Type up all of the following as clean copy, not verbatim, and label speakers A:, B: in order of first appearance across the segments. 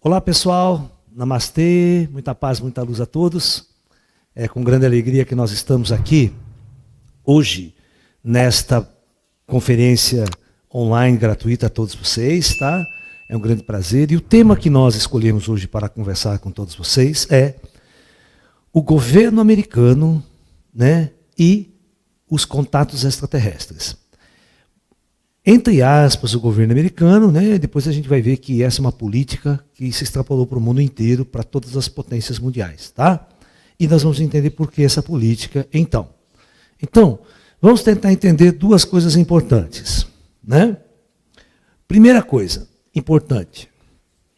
A: Olá pessoal, namastê, muita paz, muita luz a todos. É com grande alegria que nós estamos aqui hoje nesta conferência online gratuita a todos vocês, tá? É um grande prazer. E o tema que nós escolhemos hoje para conversar com todos vocês é o governo americano, né, e os contatos extraterrestres. Entre aspas, o governo americano, né, depois a gente vai ver que essa é uma política que se extrapolou para o mundo inteiro, para todas as potências mundiais, tá? E nós vamos entender por que essa política, então. Então, vamos tentar entender duas coisas importantes, né? Primeira coisa importante,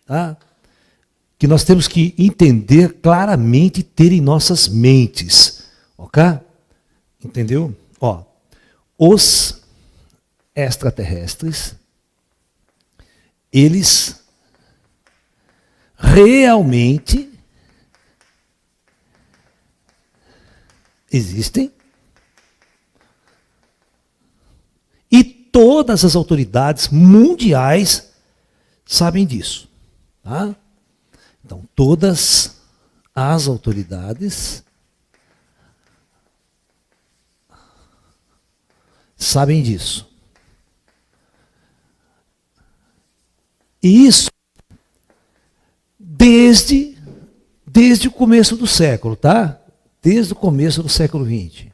A: tá? Que nós temos que entender claramente e ter em nossas mentes, ok? Entendeu? Ó, os extraterrestres, eles realmente existem e todas as autoridades mundiais sabem disso, tá? Então, todas as autoridades sabem disso. E isso desde o começo do século, tá? Desde o começo do século XX.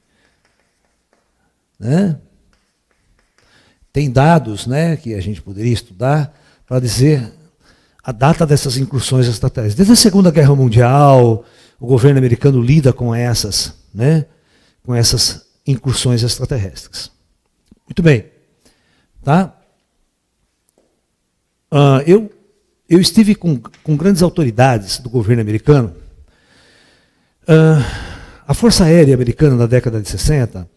A: Né? Tem dados, né, que a gente poderia estudar para dizer a data dessas incursões extraterrestres. Desde a Segunda Guerra Mundial, o governo americano lida com essas, né, com essas incursões extraterrestres. Muito bem. Tá? Eu estive com grandes autoridades do governo americano. A Força Aérea Americana, na década de 60,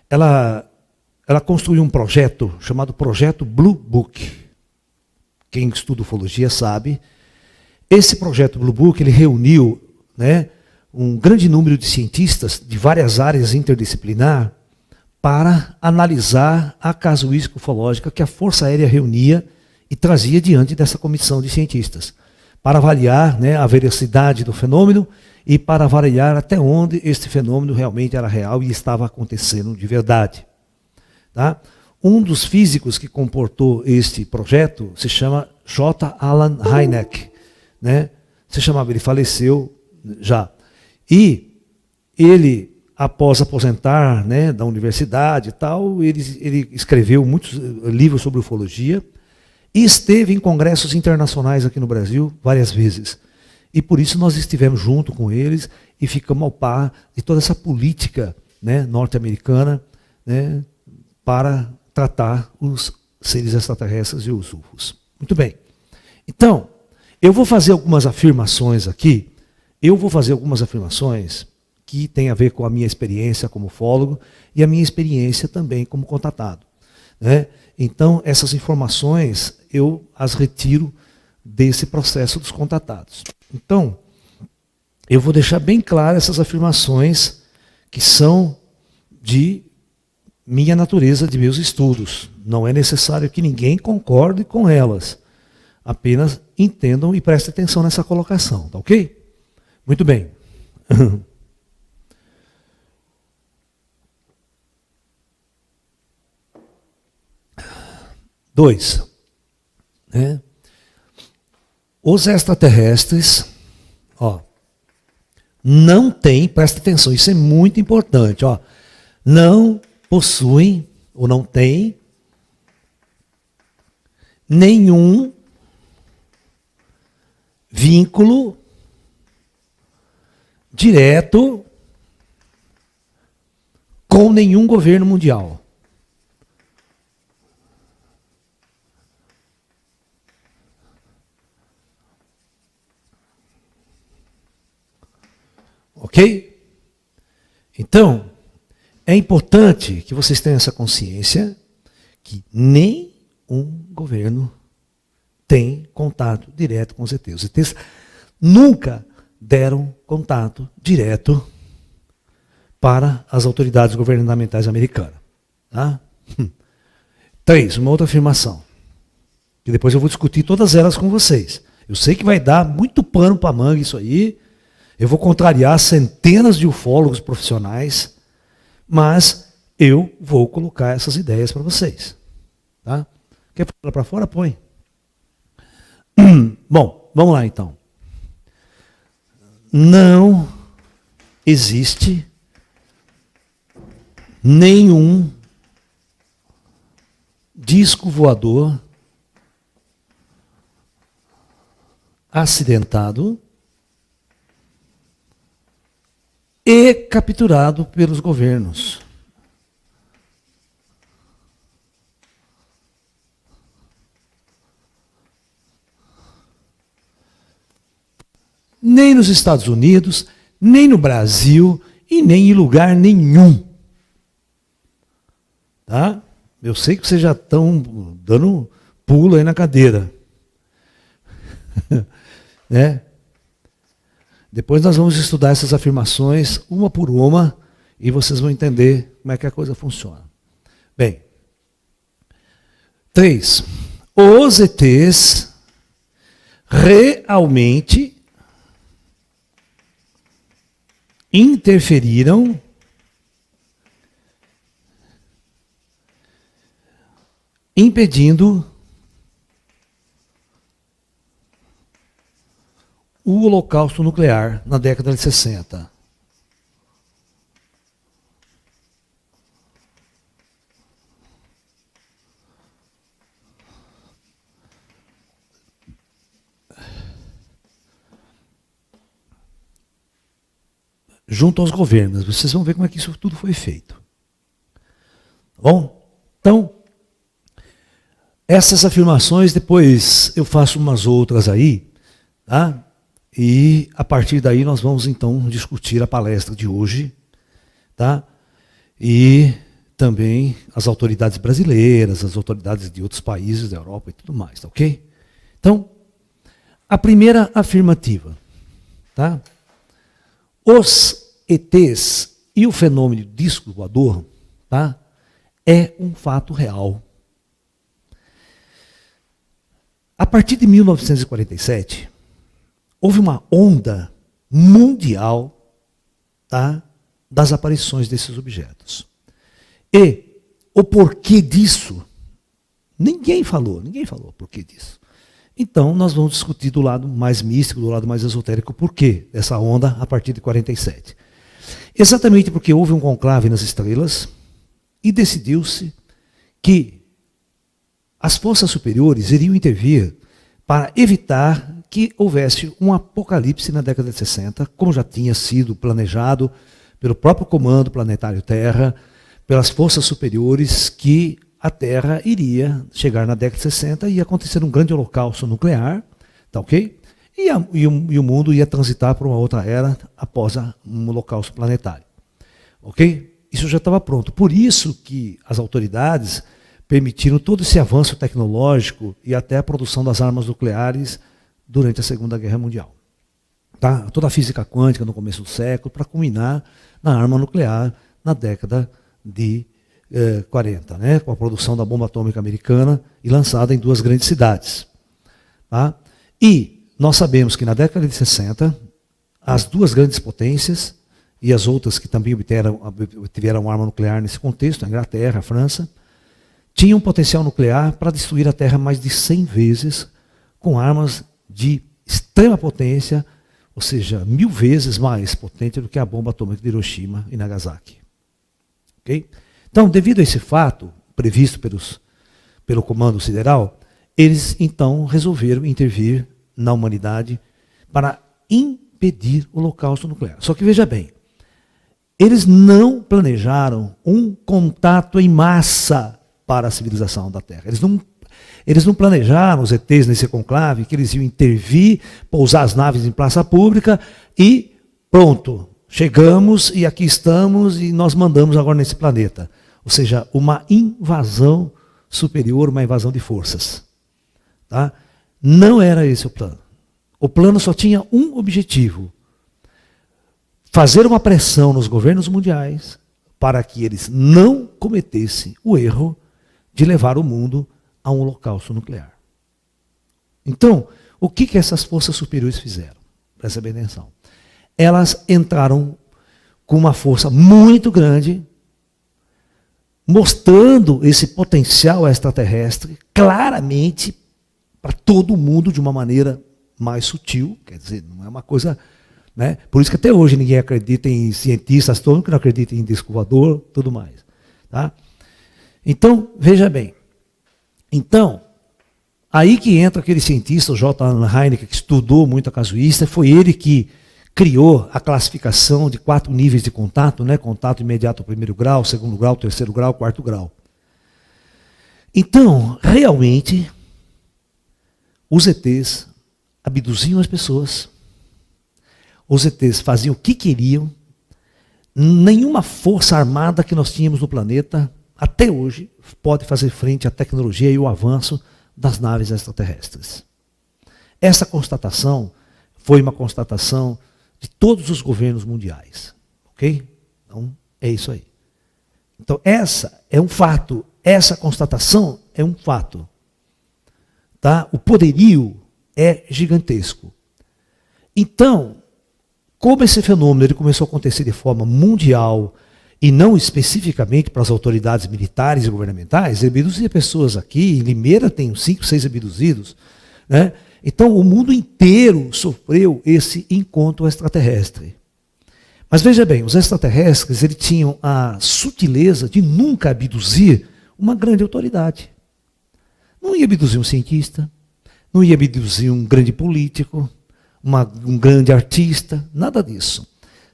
A: ela construiu um projeto chamado Projeto Blue Book. Quem estuda ufologia sabe. Esse Projeto Blue Book ele reuniu, né, um grande número de cientistas de várias áreas interdisciplinar para analisar a casuística ufológica que a Força Aérea reunia e trazia diante dessa comissão de cientistas, para avaliar, né, a veracidade do fenômeno e para avaliar até onde este fenômeno realmente era real e estava acontecendo de verdade. Tá? Um dos físicos que comportou este projeto se chama J. Allen Hynek. Né? Ele faleceu já. E ele, após aposentar, né, da universidade e tal, ele escreveu muitos livros sobre ufologia, e esteve em congressos internacionais aqui no Brasil várias vezes. E por isso nós estivemos junto com eles e ficamos ao par de toda essa política, né, norte-americana, né, para tratar os seres extraterrestres e os UFOs. Muito bem. Então, eu vou fazer algumas afirmações aqui. Eu vou fazer algumas afirmações que têm a ver com a minha experiência como ufólogo e a minha experiência também como contatado. Né? Então, essas informações eu as retiro desse processo dos contatados. Então, eu vou deixar bem claro essas afirmações que são de minha natureza, de meus estudos. Não é necessário que ninguém concorde com elas. Apenas entendam e prestem atenção nessa colocação, tá ok? Muito bem. 2. Né? Os extraterrestres, ó, não têm, presta atenção, isso é muito importante, ó, não possuem ou não têm nenhum vínculo direto com nenhum governo mundial. Ok? Então, é importante que vocês tenham essa consciência que nem um governo tem contato direto com os ETs. Os ETs nunca deram contato direto para as autoridades governamentais americanas. Tá? 3, uma outra afirmação, que depois eu vou discutir todas elas com vocês. Eu sei que vai dar muito pano para manga isso aí. Eu vou contrariar centenas de ufólogos profissionais, mas eu vou colocar essas ideias para vocês. Tá? Quer pôr para fora? Põe. Bom, vamos lá então. Não existe nenhum disco voador acidentado e capturado pelos governos. Nem nos Estados Unidos, nem no Brasil e nem em lugar nenhum. Tá? Eu sei que vocês já estão dando pulo aí na cadeira. Né? Depois nós vamos estudar essas afirmações uma por uma e vocês vão entender como é que a coisa funciona. Bem, 3. Os ETs realmente interferiram impedindo o holocausto nuclear na década de 60. Junto aos governos. Vocês vão ver como é que isso tudo foi feito. Tá bom? Então, essas afirmações, depois eu faço umas outras aí, tá? E a partir daí nós vamos então discutir a palestra de hoje, tá? E também as autoridades brasileiras, as autoridades de outros países da Europa e tudo mais, tá ok? Então, a primeira afirmativa, tá? Os ETs e o fenômeno disco voador, tá? É um fato real. A partir de 1947, houve uma onda mundial, tá, das aparições desses objetos. E o porquê disso, ninguém falou o porquê disso. Então, nós vamos discutir do lado mais místico, do lado mais esotérico, o porquê dessa onda a partir de 47. Exatamente porque houve um conclave nas estrelas e decidiu-se que as forças superiores iriam intervir para evitar que houvesse um apocalipse na década de 60, como já tinha sido planejado pelo próprio Comando Planetário Terra, pelas forças superiores, que a Terra iria chegar na década de 60 e ia acontecer um grande holocausto nuclear, tá ok? E o mundo ia transitar para uma outra era após um holocausto planetário. Ok? Isso já estava pronto. Por isso que as autoridades permitiram todo esse avanço tecnológico e até a produção das armas nucleares durante a Segunda Guerra Mundial. Tá? Toda a física quântica no começo do século, para culminar na arma nuclear na década de 40, né? Com a produção da bomba atômica americana e lançada em 2 grandes cidades. Tá? E nós sabemos que na década de 60, as 2 grandes potências e as outras que também obtiveram arma nuclear nesse contexto, a Inglaterra, a França, tinham um potencial nuclear para destruir a Terra mais de 100 vezes, com armas de extrema potência, ou seja, 1000 vezes mais potente do que a bomba atômica de Hiroshima e Nagasaki. Okay? Então, devido a esse fato, previsto pelo Comando Sideral, eles então resolveram intervir na humanidade para impedir o holocausto nuclear. Só que veja bem, eles não planejaram um contato em massa para a civilização da Terra. Eles não planejaram, os ETs nesse conclave, que eles iam intervir, pousar as naves em praça pública e pronto, chegamos e aqui estamos e nós mandamos agora nesse planeta. Ou seja, uma invasão superior, uma invasão de forças. Tá? Não era esse o plano. O plano só tinha um objetivo: fazer uma pressão nos governos mundiais para que eles não cometessem o erro de levar o mundo a um holocausto nuclear. Então, o que essas forças superiores fizeram? Presta bem atenção. Elas entraram com uma força muito grande, mostrando esse potencial extraterrestre claramente para todo mundo de uma maneira mais sutil, quer dizer, não é uma coisa, né? Por isso que até hoje ninguém acredita em cientistas, todo mundo que não acredita em disco voador, tudo mais, tá? Então, veja bem. Então, aí que entra aquele cientista, o J. Allen Hynek, que estudou muito a casuística, foi ele que criou a classificação de 4 níveis de contato, né? Contato imediato ao 1º grau, 2º grau, 3º grau, 4º grau. Então, realmente, os ETs abduziam as pessoas, os ETs faziam o que queriam, nenhuma força armada que nós tínhamos no planeta, até hoje, pode fazer frente à tecnologia e ao avanço das naves extraterrestres. Essa constatação foi uma constatação de todos os governos mundiais. Ok? Então, é isso aí. Então, essa é um fato. Essa constatação é um fato. Tá? O poderio é gigantesco. Então, como esse fenômeno ele começou a acontecer de forma mundial e não especificamente para as autoridades militares e governamentais, ele abduzia pessoas aqui, em Limeira tem 5, 6 abduzidos, né? Então, o mundo inteiro sofreu esse encontro extraterrestre. Mas veja bem, os extraterrestres eles tinham a sutileza de nunca abduzir uma grande autoridade. Não ia abduzir um cientista, não ia abduzir um grande político, um grande artista, nada disso.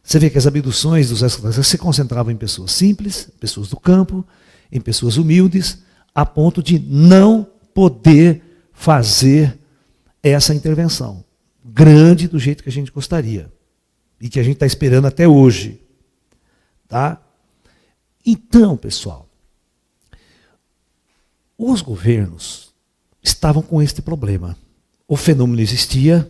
A: Você vê que as abduções dos extraterrestres se concentravam em pessoas simples, pessoas do campo, em pessoas humildes, a ponto de não poder fazer essa intervenção grande do jeito que a gente gostaria e que a gente está esperando até hoje, tá? Então, pessoal, os governos estavam com este problema. O fenômeno existia,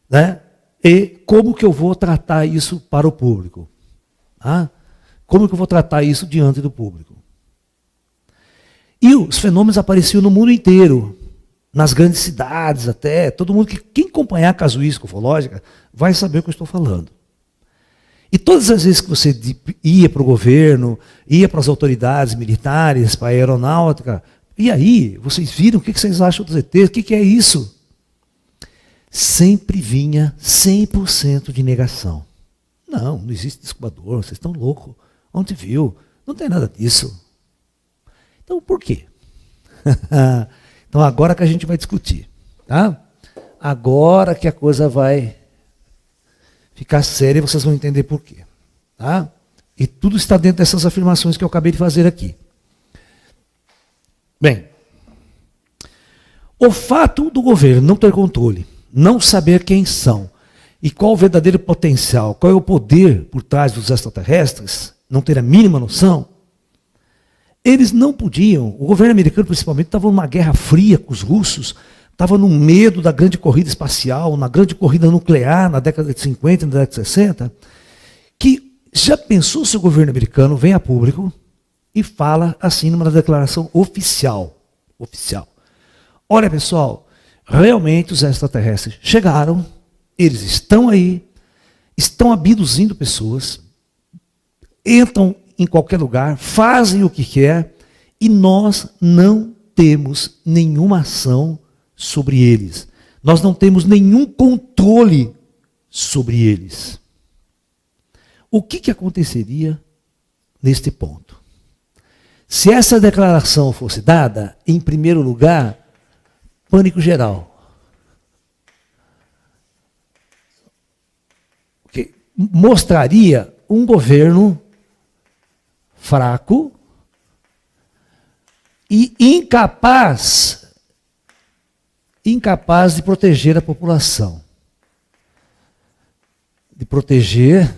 A: né? E como que eu vou tratar isso para o público? Ah? Como que eu vou tratar isso diante do público? E os fenômenos apareciam no mundo inteiro, nas grandes cidades até, todo mundo quem acompanhar a casuística ufológica vai saber o que eu estou falando. E todas as vezes que você ia para o governo, ia para as autoridades militares, para a aeronáutica, e aí, vocês viram o que vocês acham dos ETs? O que é isso? Sempre vinha 100% de negação. Não existe disco voador, vocês estão loucos. Onde viu? Não tem nada disso. Então, por quê? Então, agora que a gente vai discutir. Tá? Agora que a coisa vai ficar séria, vocês vão entender por quê. Tá? E tudo está dentro dessas afirmações que eu acabei de fazer aqui. Bem, o fato do governo não ter controle, não saber quem são e qual o verdadeiro potencial, qual é o poder por trás dos extraterrestres, não ter a mínima noção, eles não podiam, o governo americano principalmente estava numa guerra fria com os russos, estava no medo da grande corrida espacial, na grande corrida nuclear na década de 50, na década de 60, que já pensou se o governo americano vem a público e fala assim numa declaração oficial. Olha, pessoal, realmente os extraterrestres chegaram, eles estão aí, estão abduzindo pessoas, entram em qualquer lugar, fazem o que quer, e nós não temos nenhuma ação sobre eles. Nós não temos nenhum controle sobre eles. O que aconteceria neste ponto? Se essa declaração fosse dada, em primeiro lugar, pânico geral. Okay. Mostraria um governo fraco e incapaz de proteger a população. De proteger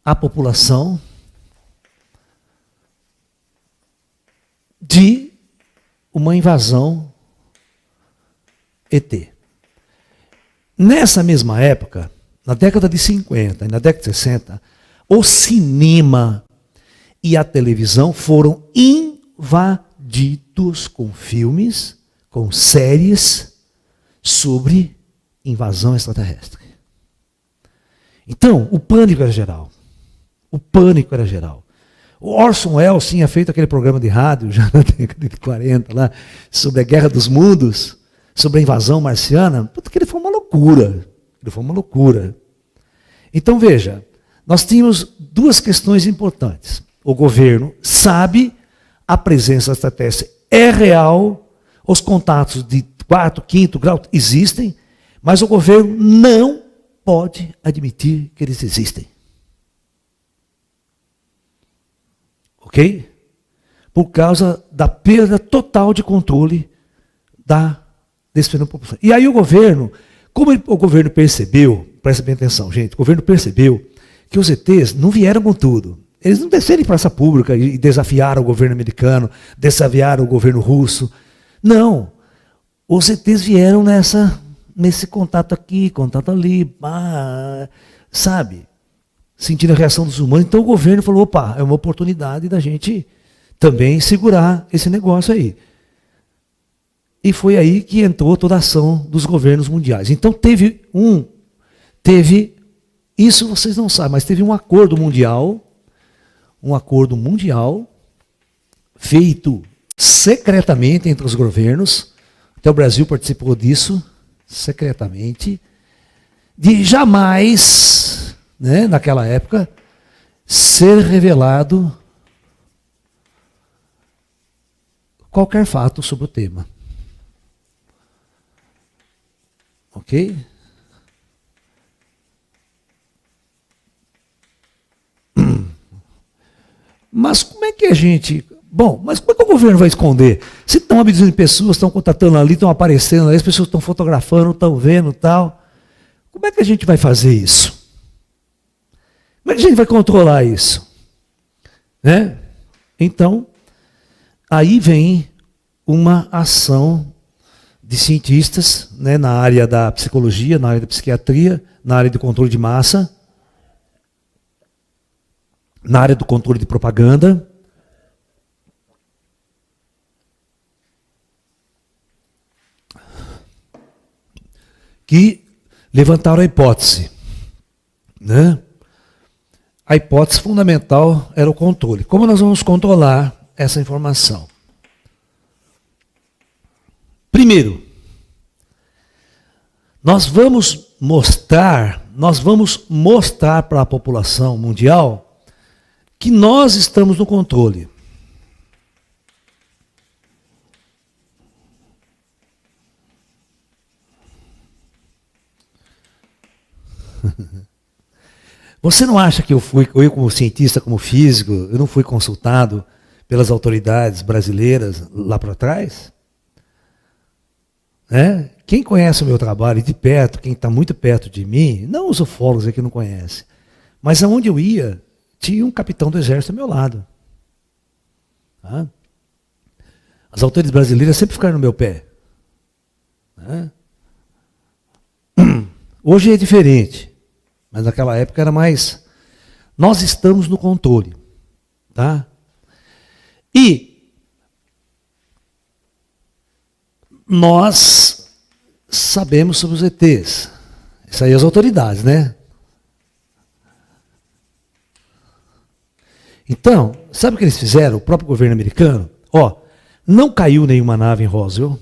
A: a população de uma invasão ET. Nessa mesma época, na década de 50 e na década de 60, o cinema e a televisão foram invadidos com filmes, com séries sobre invasão extraterrestre. Então, o pânico era geral. O pânico era geral. O Orson Welles tinha feito aquele programa de rádio, já na década de 40, lá, sobre a Guerra dos Mundos, sobre a invasão marciana. Puta, que ele foi uma loucura. Ele foi uma loucura. Então, veja, nós tínhamos duas questões importantes. O governo sabe a presença extraterrestre é real, os contatos de 4º, 5º grau existem, mas o governo não pode admitir que eles existem. Ok? Por causa da perda total de controle desse fenômeno popular. E aí o governo, o governo percebeu, presta bem atenção, gente, o governo percebeu que os ETs não vieram com tudo. Eles não desceram em praça pública e desafiaram o governo americano, desafiaram o governo russo. Não. Os ETs vieram nesse contato aqui, contato ali, sabe? Sentindo a reação dos humanos. Então o governo falou, opa, é uma oportunidade da gente também segurar esse negócio aí. E foi aí que entrou toda a ação dos governos mundiais. Então teve, isso vocês não sabem, mas teve um acordo mundial feito secretamente entre os governos, até o Brasil participou disso, secretamente, de jamais, né, naquela época, ser revelado qualquer fato sobre o tema. Ok? Mas como é que a gente... Bom, mas como é que o governo vai esconder? Se estão abduzindo pessoas, estão contatando ali, estão aparecendo ali, as pessoas estão fotografando, estão vendo e tal. Como é que a gente vai fazer isso? Como é que a gente vai controlar isso? Né? Então, aí vem uma ação de cientistas, né, na área da psicologia, na área da psiquiatria, na área do controle de massa, na área do controle de propaganda, que levantaram a hipótese, né? A hipótese fundamental era o controle. Como nós vamos controlar essa informação? Primeiro, nós vamos mostrar para a população mundial que nós estamos no controle. Você não acha que eu como cientista, como físico, eu não fui consultado pelas autoridades brasileiras lá para trás? Né? Quem conhece o meu trabalho de perto, quem está muito perto de mim, não os ufólogos aqui não conhecem, mas aonde eu ia, tinha um capitão do exército ao meu lado. Tá? As autoridades brasileiras sempre ficaram no meu pé. Tá? Hoje é diferente, mas naquela época era mais... Nós estamos no controle. Tá? E nós sabemos sobre os ETs. Isso aí as autoridades, né? Então, sabe o que eles fizeram? O próprio governo americano? Não caiu nenhuma nave em Roswell,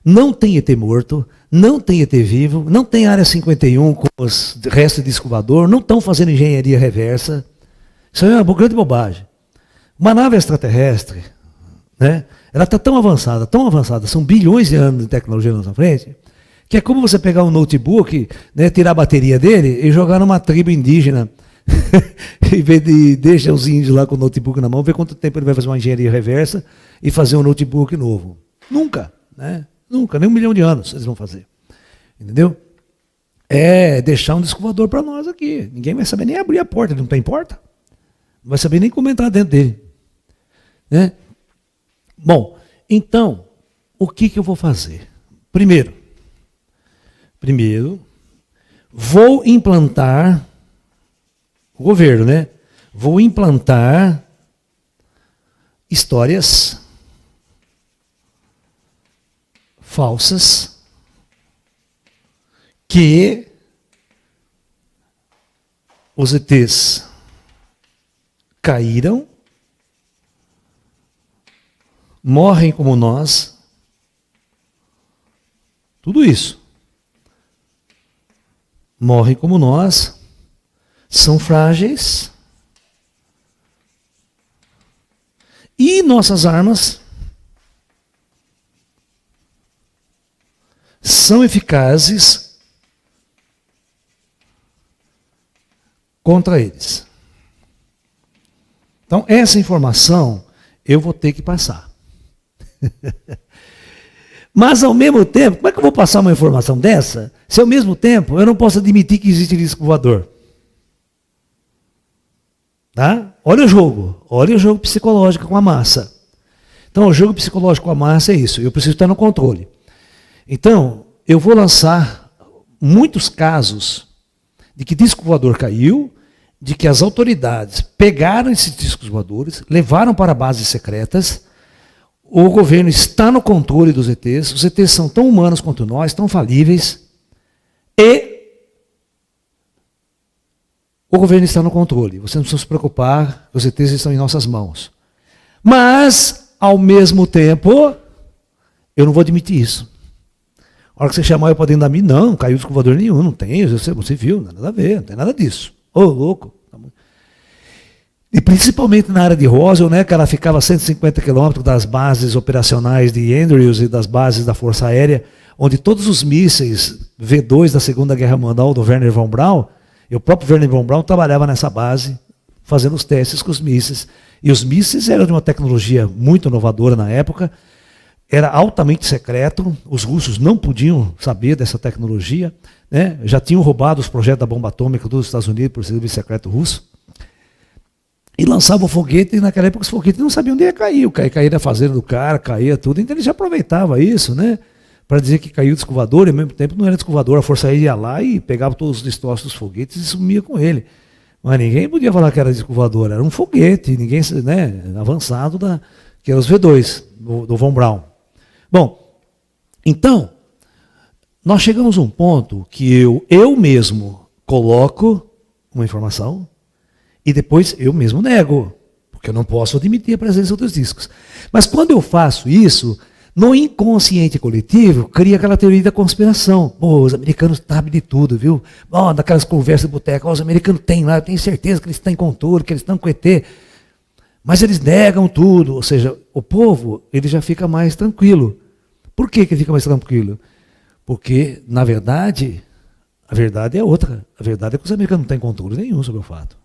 A: não tem ET morto, não tem ET vivo, não tem área 51 com os restos de disco voador, não estão fazendo engenharia reversa. Isso aí é uma grande bobagem. Uma nave extraterrestre, né? Ela está tão avançada, são bilhões de anos de tecnologia na nossa frente, que é como você pegar um notebook, né, tirar a bateria dele e jogar numa tribo indígena. Em vez de deixar os índios lá com o notebook na mão, ver quanto tempo ele vai fazer uma engenharia reversa e fazer um notebook novo. Nunca, né? Nunca, nem 1 milhão de anos eles vão fazer. Entendeu? É deixar um disco voador para nós aqui. Ninguém vai saber nem abrir a porta, ele não tem porta. Não vai saber nem como entrar dentro dele. Né? Bom, então, o que eu vou fazer? Primeiro, vou implantar... O governo, né? Vou implantar histórias falsas que os ETs caíram, morrem como nós, tudo isso. Morrem como nós, são frágeis, e nossas armas são eficazes contra eles. Então, essa informação eu vou ter que passar. Mas, ao mesmo tempo, como é que eu vou passar uma informação dessa, se ao mesmo tempo eu não posso admitir que existe disco voador? Tá? Olha o jogo psicológico com a massa. Então, o jogo psicológico com a massa é isso, eu preciso estar no controle. Então, eu vou lançar muitos casos de que disco voador caiu, de que as autoridades pegaram esses discos voadores, levaram para bases secretas, o governo está no controle dos ETs, os ETs são tão humanos quanto nós, tão falíveis, e o governo está no controle. Você não precisa se preocupar, os ETs estão em nossas mãos. Mas, ao mesmo tempo, eu não vou admitir isso. A hora que você chamar eu para dentro da minha, não caiu disco voador nenhum, não tem, você viu, nada a ver, não tem nada disso. Ô, louco. E principalmente na área de Roswell, né, que ela ficava a 150 quilômetros das bases operacionais de Andrews e das bases da Força Aérea, onde todos os mísseis V2 da Segunda Guerra Mundial do Wernher von Braun, e o próprio Wernher von Braun trabalhava nessa base, fazendo os testes com os mísseis. E os mísseis eram de uma tecnologia muito inovadora na época, era altamente secreto, os russos não podiam saber dessa tecnologia, né? Já tinham roubado os projetos da bomba atômica dos Estados Unidos por serviço secreto russo, e lançavam foguete, e naquela época os foguetes não sabiam onde ia cair, caía da fazenda do cara, caía tudo, então eles já aproveitavam isso, né? Para dizer que caiu o disco voador, e ao mesmo tempo não era disco voador, a Força Aérea ia lá e pegava todos os destroços dos foguetes e sumia com ele. Mas ninguém podia falar que era disco voador, era um foguete, ninguém, né, avançado, que era os V2, do von Braun. Bom, então, nós chegamos a um ponto que eu mesmo coloco uma informação e depois eu mesmo nego, porque eu não posso admitir a presença dos discos. Mas quando eu faço isso, no inconsciente coletivo, cria aquela teoria da conspiração. Pô, os americanos sabem de tudo, viu? Oh, daquelas conversas de boteco, os americanos têm lá, eu tenho certeza que eles estão em controle, que eles estão com ET. Mas eles negam tudo, ou seja, o povo ele já fica mais tranquilo. Por que ele fica mais tranquilo? Porque, na verdade, a verdade é outra. A verdade é que os americanos não têm controle nenhum sobre o fato.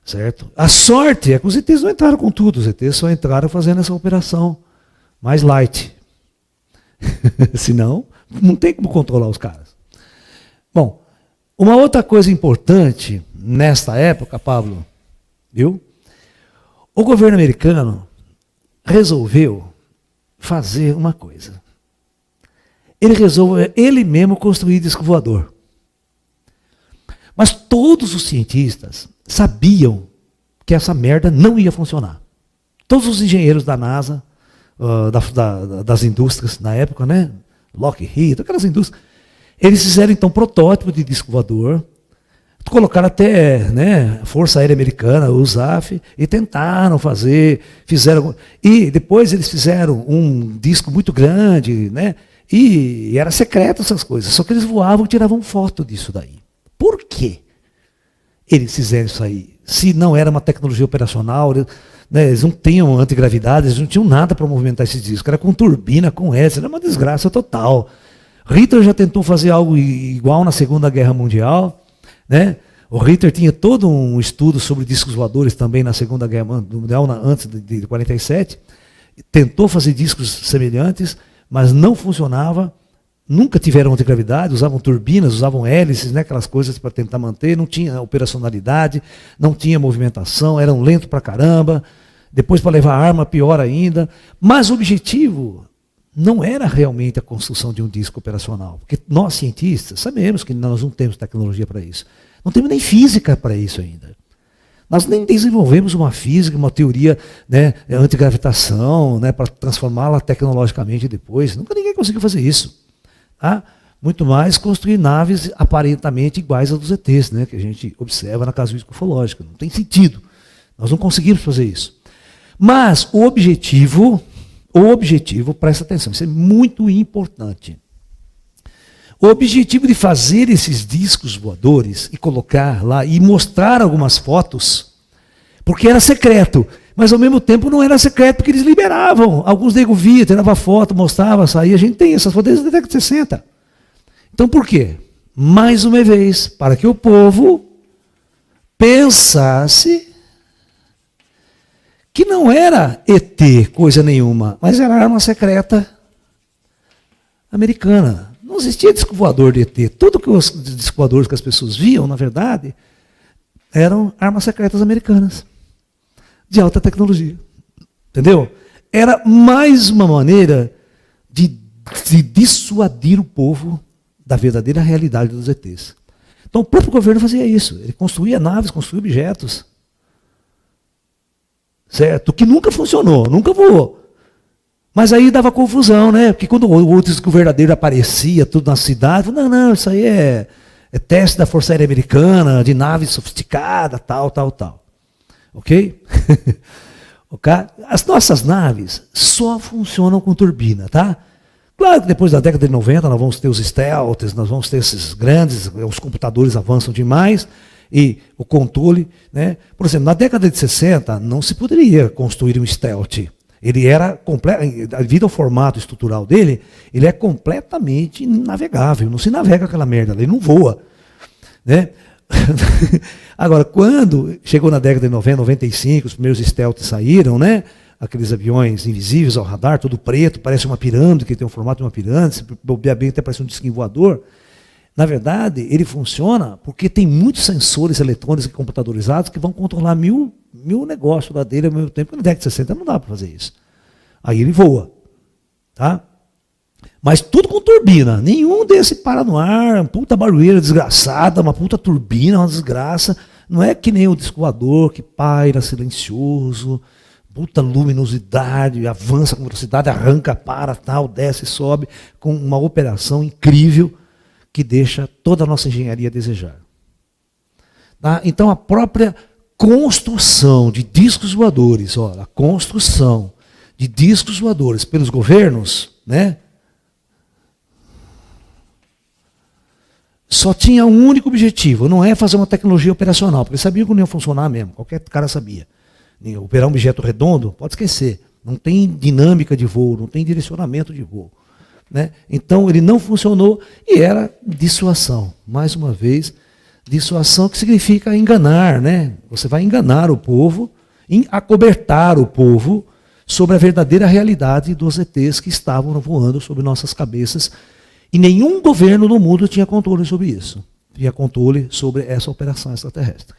A: Certo? A sorte é que os ETs não entraram com tudo, os ETs só entraram fazendo essa operação mais light. Senão, não tem como controlar os caras. Bom, uma outra coisa importante nesta época, Pablo, viu? O governo americano resolveu fazer uma coisa. Ele resolveu ele mesmo construir disco voador. Mas todos os cientistas sabiam que essa merda não ia funcionar. Todos os engenheiros da NASA, das indústrias na época, né? Lockheed, aquelas indústrias, eles fizeram então protótipo de disco voador, colocaram até, né, a Força Aérea Americana, o USAF, e tentaram fazer, fizeram, e depois eles fizeram um disco muito grande, né, e era secreto essas coisas, só que eles voavam e tiravam foto disso daí. Por quê eles fizeram isso aí? Se não era uma tecnologia operacional, né, eles não tinham antigravidade, eles não tinham nada para movimentar esse disco, era com turbina, com hélice, era uma desgraça total. Ritter já tentou fazer algo igual na Segunda Guerra Mundial, né? O Ritter tinha todo um estudo sobre discos voadores também na Segunda Guerra Mundial, antes de 47. Tentou fazer discos semelhantes, mas não funcionava. Nunca tiveram antigravidade, usavam turbinas, usavam hélices, né, aquelas coisas para tentar manter. Não tinha operacionalidade, não tinha movimentação, eram lentos pra caramba. Depois, para levar arma, pior ainda. Mas o objetivo não era realmente a construção de um disco operacional. Porque nós, cientistas, sabemos que nós não temos tecnologia para isso. Não temos nem física para isso ainda. Nós nem desenvolvemos uma física, uma teoria, né, antigravitação, né, para transformá-la tecnologicamente depois. Nunca ninguém conseguiu fazer isso. Tá? Muito mais construir naves aparentemente iguais às dos ETs, né, que a gente observa na casuística ufológica. Não tem sentido. Nós não conseguimos fazer isso. Mas o objetivo, presta atenção, isso é muito importante. O objetivo de fazer esses discos voadores e colocar lá e mostrar algumas fotos, porque era secreto, mas ao mesmo tempo não era secreto porque eles liberavam. Alguns negros via, tirava foto, mostrava, saía. A gente tem essas fotos desde a década de 60. Então por quê? Mais uma vez, para que o povo pensasse que não era ET coisa nenhuma, mas era arma secreta americana. Não existia disco voador de ET. Tudo que os discos voadores que as pessoas viam, na verdade, eram armas secretas americanas, de alta tecnologia. Entendeu? Era mais uma maneira de dissuadir o povo da verdadeira realidade dos ETs. Então o próprio governo fazia isso. Ele construía naves, construía objetos. Certo? Que nunca funcionou, nunca voou. Mas aí dava confusão, né? Porque quando o outro verdadeiro aparecia, tudo na cidade, não, isso aí é teste da Força Aérea Americana, de nave sofisticada, tal. Ok? Okay? As nossas naves só funcionam com turbina, tá? Claro que depois da década de 90 nós vamos ter os stealths, nós vamos ter esses grandes, os computadores avançam demais, e o controle, né? Por exemplo, na década de 60 não se poderia construir um stealth. Ele era devido ao formato estrutural dele, ele é completamente navegável. Não se navega aquela merda, ele não voa. Né? Agora, quando chegou na década de 90, 95, os primeiros stealth saíram, né? Aqueles aviões invisíveis ao radar, todo preto, parece uma pirâmide, que tem o formato de uma pirâmide, se bobear bem até parece um disquinho voador. Na verdade, ele funciona porque tem muitos sensores eletrônicos e computadorizados que vão controlar mil negócios lá dele ao mesmo tempo. Na década de 60 não dá para fazer isso. Aí ele voa. Tá? Mas tudo com turbina. Nenhum desse para no ar, uma puta barulheira desgraçada, uma puta turbina, uma desgraça. Não é que nem o disco voador que paira silencioso, puta luminosidade, avança com velocidade, arranca, para, tal, desce, sobe, com uma operação incrível que deixa toda a nossa engenharia a desejar. Tá? Então a própria construção de discos voadores, a construção de discos voadores pelos governos, né, só tinha um único objetivo, não é fazer uma tecnologia operacional, porque sabiam que não ia funcionar mesmo, qualquer cara sabia. Operar um objeto redondo, pode esquecer, não tem dinâmica de voo, não tem direcionamento de voo. Né? Então ele não funcionou e era dissuasão. Mais uma vez, dissuasão que significa enganar. Né? Você vai enganar o povo, acobertar o povo sobre a verdadeira realidade dos ETs que estavam voando sobre nossas cabeças. E nenhum governo no mundo tinha controle sobre isso. Tinha controle sobre essa operação extraterrestre.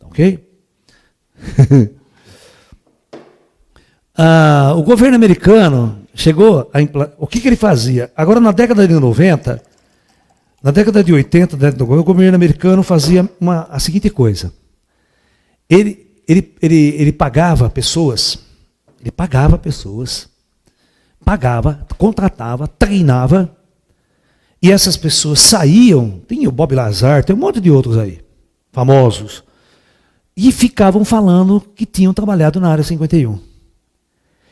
A: Ok? O governo americano chegou a o que ele fazia? Agora, na década de 90, na década de 80, o governo americano fazia a seguinte coisa. Ele pagava pessoas, contratava, treinava, e essas pessoas saíam, tem o Bob Lazar, tem um monte de outros aí, famosos, e ficavam falando que tinham trabalhado na Área 51.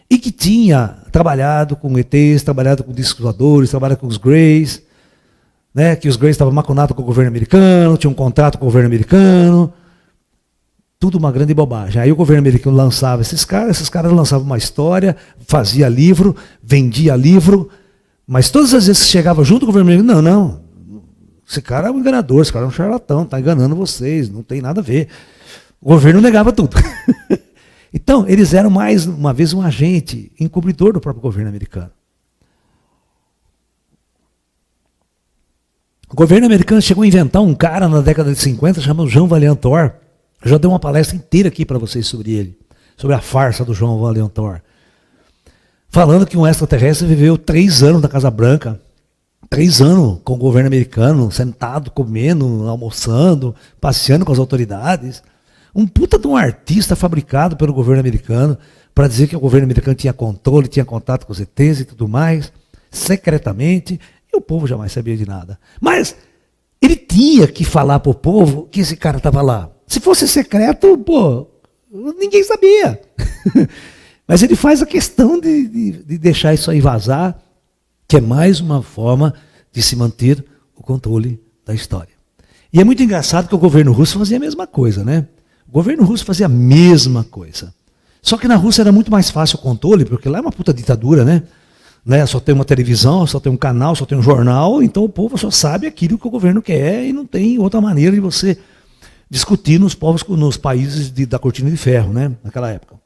A: E que tinha trabalhado com ETs, trabalhado com discos voadores, trabalhado com os Greys, né, que os Greys estavam macunados com o governo americano, tinham um contrato com o governo americano. Tudo uma grande bobagem. Aí o governo americano lançava esses caras lançavam uma história, fazia livro, vendia livro, mas todas as vezes que chegava junto com o governo americano, não, esse cara é um enganador, esse cara é um charlatão, está enganando vocês, não tem nada a ver. O governo negava tudo. Então, eles eram mais uma vez um agente encobridor do próprio governo americano. O governo americano chegou a inventar um cara na década de 50 chamado Jean Vaillantor. Eu já dei uma palestra inteira aqui para vocês sobre ele, sobre a farsa do Jean Vaillantor. Falando que um extraterrestre viveu 3 anos na Casa Branca, 3 anos com o governo americano, sentado, comendo, almoçando, passeando com as autoridades. Um puta de um artista fabricado pelo governo americano para dizer que o governo americano tinha controle, tinha contato com os ETs e tudo mais, secretamente, e o povo jamais sabia de nada. Mas ele tinha que falar para o povo que esse cara estava lá. Se fosse secreto, pô, ninguém sabia. Mas ele faz a questão de deixar isso aí vazar, que é mais uma forma de se manter o controle da história. E é muito engraçado que o governo russo fazia a mesma coisa, né? O governo russo fazia a mesma coisa. Só que na Rússia era muito mais fácil o controle, porque lá é uma puta ditadura, né? Só tem uma televisão, só tem um canal, só tem um jornal, então o povo só sabe aquilo que o governo quer e não tem outra maneira de você discutir nos países da cortina de ferro, né? Naquela época.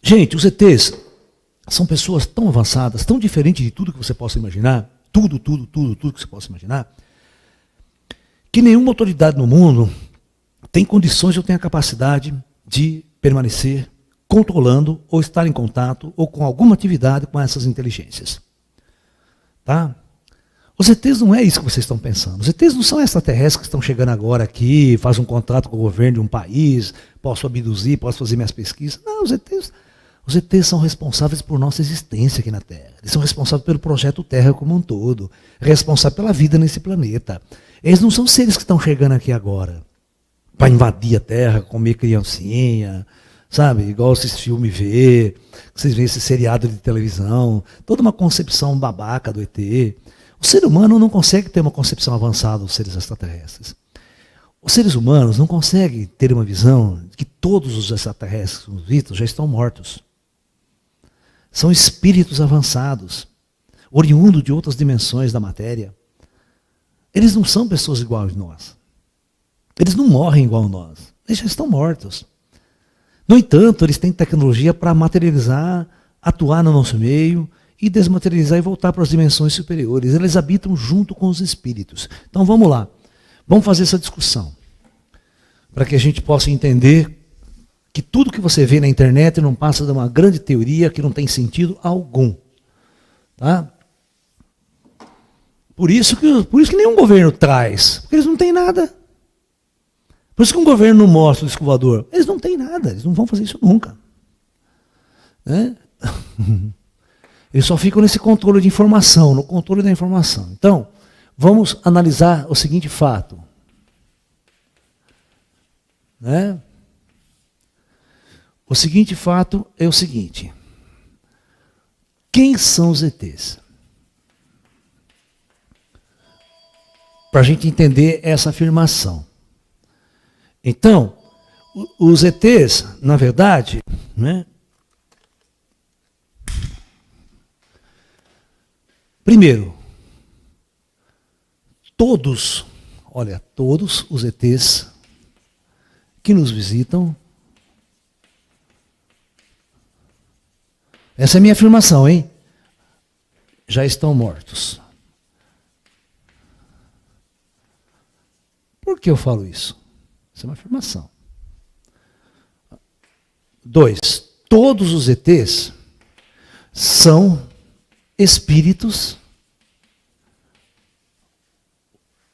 A: Gente, os ETs são pessoas tão avançadas, tão diferentes de tudo que você possa imaginar, tudo que você possa imaginar, que nenhuma autoridade no mundo tem condições ou tem a capacidade de permanecer controlando ou estar em contato ou com alguma atividade com essas inteligências. Tá? Os ETs não é isso que vocês estão pensando. Os ETs não são extraterrestres que estão chegando agora aqui, fazem um contrato com o governo de um país, posso abduzir, posso fazer minhas pesquisas. Não, os ETs são responsáveis por nossa existência aqui na Terra. Eles são responsáveis pelo projeto Terra como um todo, responsáveis pela vida nesse planeta. Eles não são seres que estão chegando aqui agora para invadir a Terra, comer criancinha, sabe? Igual esses filmes vocês veem esse seriado de televisão, toda uma concepção babaca do ET. O ser humano não consegue ter uma concepção avançada dos seres extraterrestres. Os seres humanos não conseguem ter uma visão de que todos os extraterrestres vistos já estão mortos. São espíritos avançados, oriundos de outras dimensões da matéria. Eles não são pessoas iguais a nós. Eles não morrem igual a nós. Eles já estão mortos. No entanto, eles têm tecnologia para materializar, atuar no nosso meio e desmaterializar e voltar para as dimensões superiores. Eles habitam junto com os espíritos. Então vamos lá. Vamos fazer essa discussão. Para que a gente possa entender que tudo que você vê na internet não passa de uma grande teoria que não tem sentido algum. Tá? Por isso que nenhum governo traz. Porque eles não têm nada. Por isso que um governo não mostra o disco voador. Eles não têm nada. Eles não vão fazer isso nunca. Né? Eles só ficam nesse controle de informação, no controle da informação. Então, vamos analisar o seguinte fato. Né? O seguinte fato é o seguinte. Quem são os ETs? Para a gente entender essa afirmação. Então, os ETs, na verdade, né? Primeiro, todos os ETs que nos visitam, essa é a minha afirmação, hein? Já estão mortos. Por que eu falo isso? Isso é uma afirmação. 2. Todos os ETs são espíritos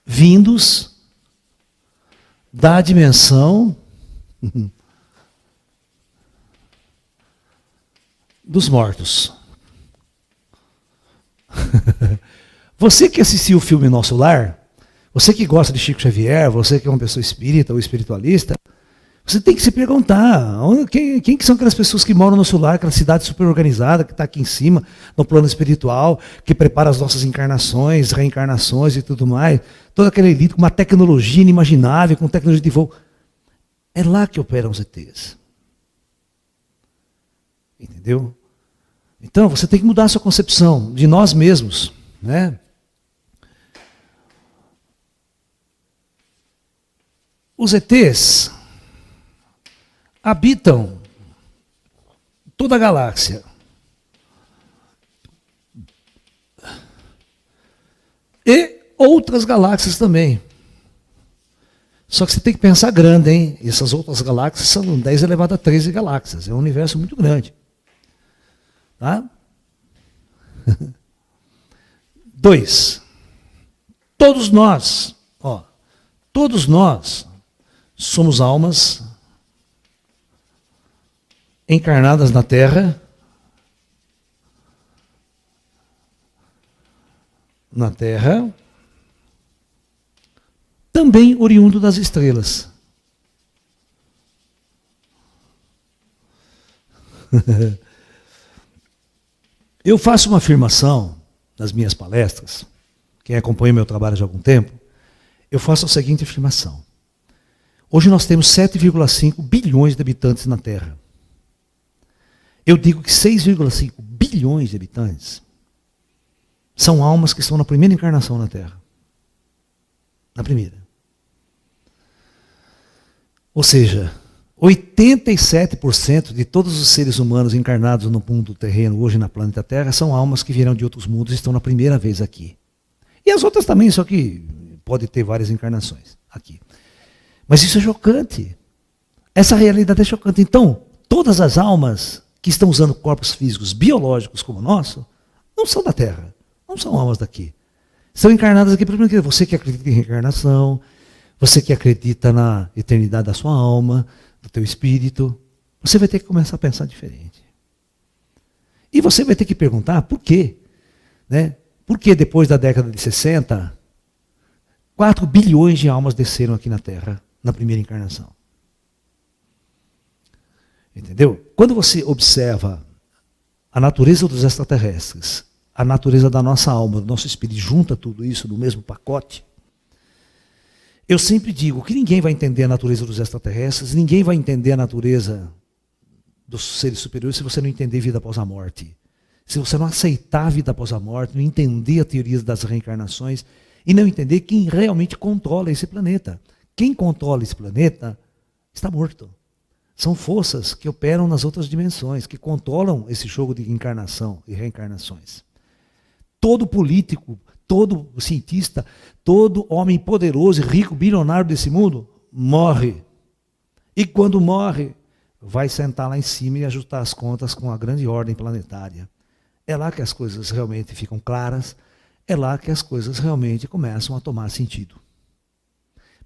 A: vindos da dimensão dos mortos. Você que assistiu o filme Nosso Lar, você que gosta de Chico Xavier, você que é uma pessoa espírita ou espiritualista, você tem que se perguntar, quem que são aquelas pessoas que moram no nosso lar, aquela cidade super organizada, que está aqui em cima, no plano espiritual, que prepara as nossas encarnações, reencarnações e tudo mais, toda aquela elite com uma tecnologia inimaginável, com tecnologia de voo. É lá que operam os ETs. Entendeu? Então, você tem que mudar a sua concepção de nós mesmos, né? Os ETs habitam toda a galáxia. E outras galáxias também. Só que você tem que pensar grande, hein? Essas outras galáxias são 10 elevado a 13 galáxias. É um universo muito grande. Tá? 2. Todos nós, Todos nós somos almas encarnadas na Terra, também oriundo das estrelas. Eu faço uma afirmação nas minhas palestras, quem acompanha meu trabalho já há algum tempo, eu faço a seguinte afirmação. Hoje nós temos 7,5 bilhões de habitantes na Terra. Eu digo que 6,5 bilhões de habitantes são almas que estão na primeira encarnação na Terra. Na primeira. Ou seja, 87% de todos os seres humanos encarnados no mundo terreno, hoje na planeta Terra, são almas que vieram de outros mundos e estão na primeira vez aqui. E as outras também, só que pode ter várias encarnações aqui. Mas isso é chocante. Essa realidade é chocante. Então, todas as almas que estão usando corpos físicos biológicos como o nosso, não são da Terra, não são almas daqui. São encarnadas aqui primeiro. Você que acredita em reencarnação, você que acredita na eternidade da sua alma, do teu espírito, você vai ter que começar a pensar diferente. E você vai ter que perguntar por quê? Né? Por que depois da década de 60, 4 bilhões de almas desceram aqui na Terra, na primeira encarnação? Entendeu? Quando você observa a natureza dos extraterrestres, a natureza da nossa alma, do nosso espírito, junta tudo isso no mesmo pacote, eu sempre digo que ninguém vai entender a natureza dos extraterrestres, ninguém vai entender a natureza dos seres superiores se você não entender vida após a morte. Se você não aceitar a vida após a morte, não entender a teoria das reencarnações e não entender quem realmente controla esse planeta. Quem controla esse planeta está morto. São forças que operam nas outras dimensões, que controlam esse jogo de encarnação e reencarnações. Todo político, todo cientista, todo homem poderoso, rico, bilionário desse mundo, morre. E quando morre, vai sentar lá em cima e ajustar as contas com a grande ordem planetária. É lá que as coisas realmente ficam claras, é lá que as coisas realmente começam a tomar sentido.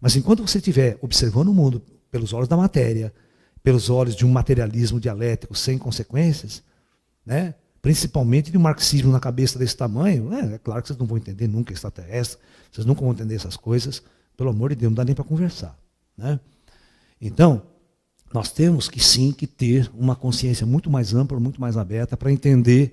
A: Mas enquanto você estiver observando o mundo pelos olhos da matéria, pelos olhos de um materialismo dialético sem consequências, né? Principalmente de um marxismo na cabeça desse tamanho, é claro que vocês não vão entender nunca extraterrestre, vocês nunca vão entender essas coisas, pelo amor de Deus, não dá nem para conversar. Né? Então, nós temos que sim que ter uma consciência muito mais ampla, muito mais aberta, para entender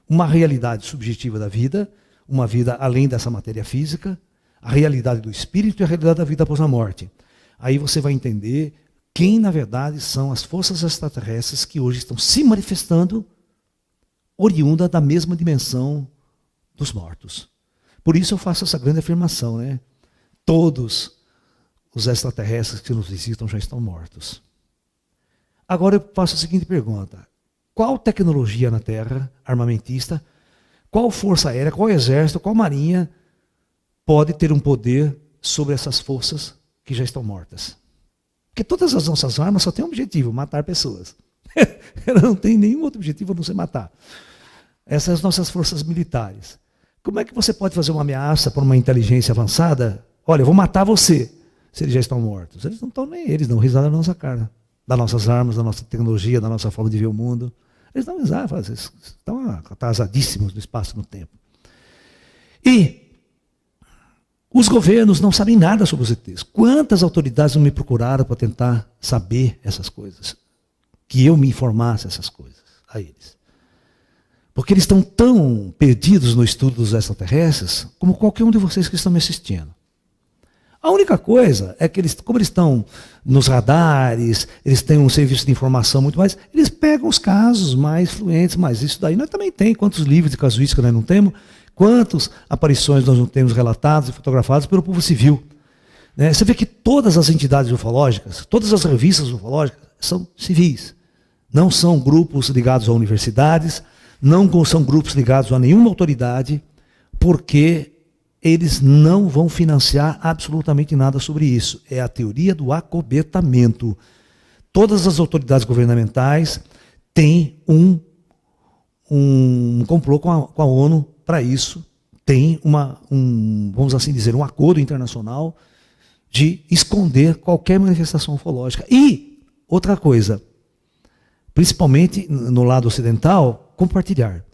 A: uma realidade subjetiva da vida, uma vida além dessa matéria física, a realidade do espírito e a realidade da vida após a morte. Aí você vai entender quem, na verdade, são as forças extraterrestres que hoje estão se manifestando oriunda da mesma dimensão dos mortos. Por isso eu faço essa grande afirmação, né? Todos os extraterrestres que nos visitam já estão mortos. Agora eu faço a seguinte pergunta. Qual tecnologia na Terra, armamentista, qual força aérea, qual exército, qual marinha pode ter um poder sobre essas forças que já estão mortas? Porque todas as nossas armas só têm um objetivo, matar pessoas. Ela não tem nenhum outro objetivo a não ser matar. Essas são as nossas forças militares. Como é que você pode fazer uma ameaça para uma inteligência avançada? Olha, eu vou matar você, se eles já estão mortos. Eles não estão nem, eles dão risada na nossa cara. Das nossas armas, da nossa tecnologia, da nossa forma de ver o mundo. Eles dão risada, eles estão atrasadíssimos no espaço e no tempo. E os governos não sabem nada sobre os ETs. Quantas autoridades não me procuraram para tentar saber essas coisas? Que eu me informasse essas coisas a eles. Porque eles estão tão perdidos no estudo dos extraterrestres como qualquer um de vocês que estão me assistindo. A única coisa é que eles, como eles estão nos radares, eles têm um serviço de informação muito mais, eles pegam os casos mais fluentes, mas isso daí nós também tem. Quantos livros de casuística nós não temos? Quantas aparições nós não temos relatadas e fotografadas pelo povo civil? Né? Você vê que todas as entidades ufológicas, todas as revistas ufológicas são civis. Não são grupos ligados a universidades, não são grupos ligados a nenhuma autoridade, porque eles não vão financiar absolutamente nada sobre isso. É a teoria do acobertamento. Todas as autoridades governamentais têm um complô com a ONU para isso. Tem vamos assim dizer, um acordo internacional de esconder qualquer manifestação ufológica. E, outra coisa, principalmente no lado ocidental, compartilhar.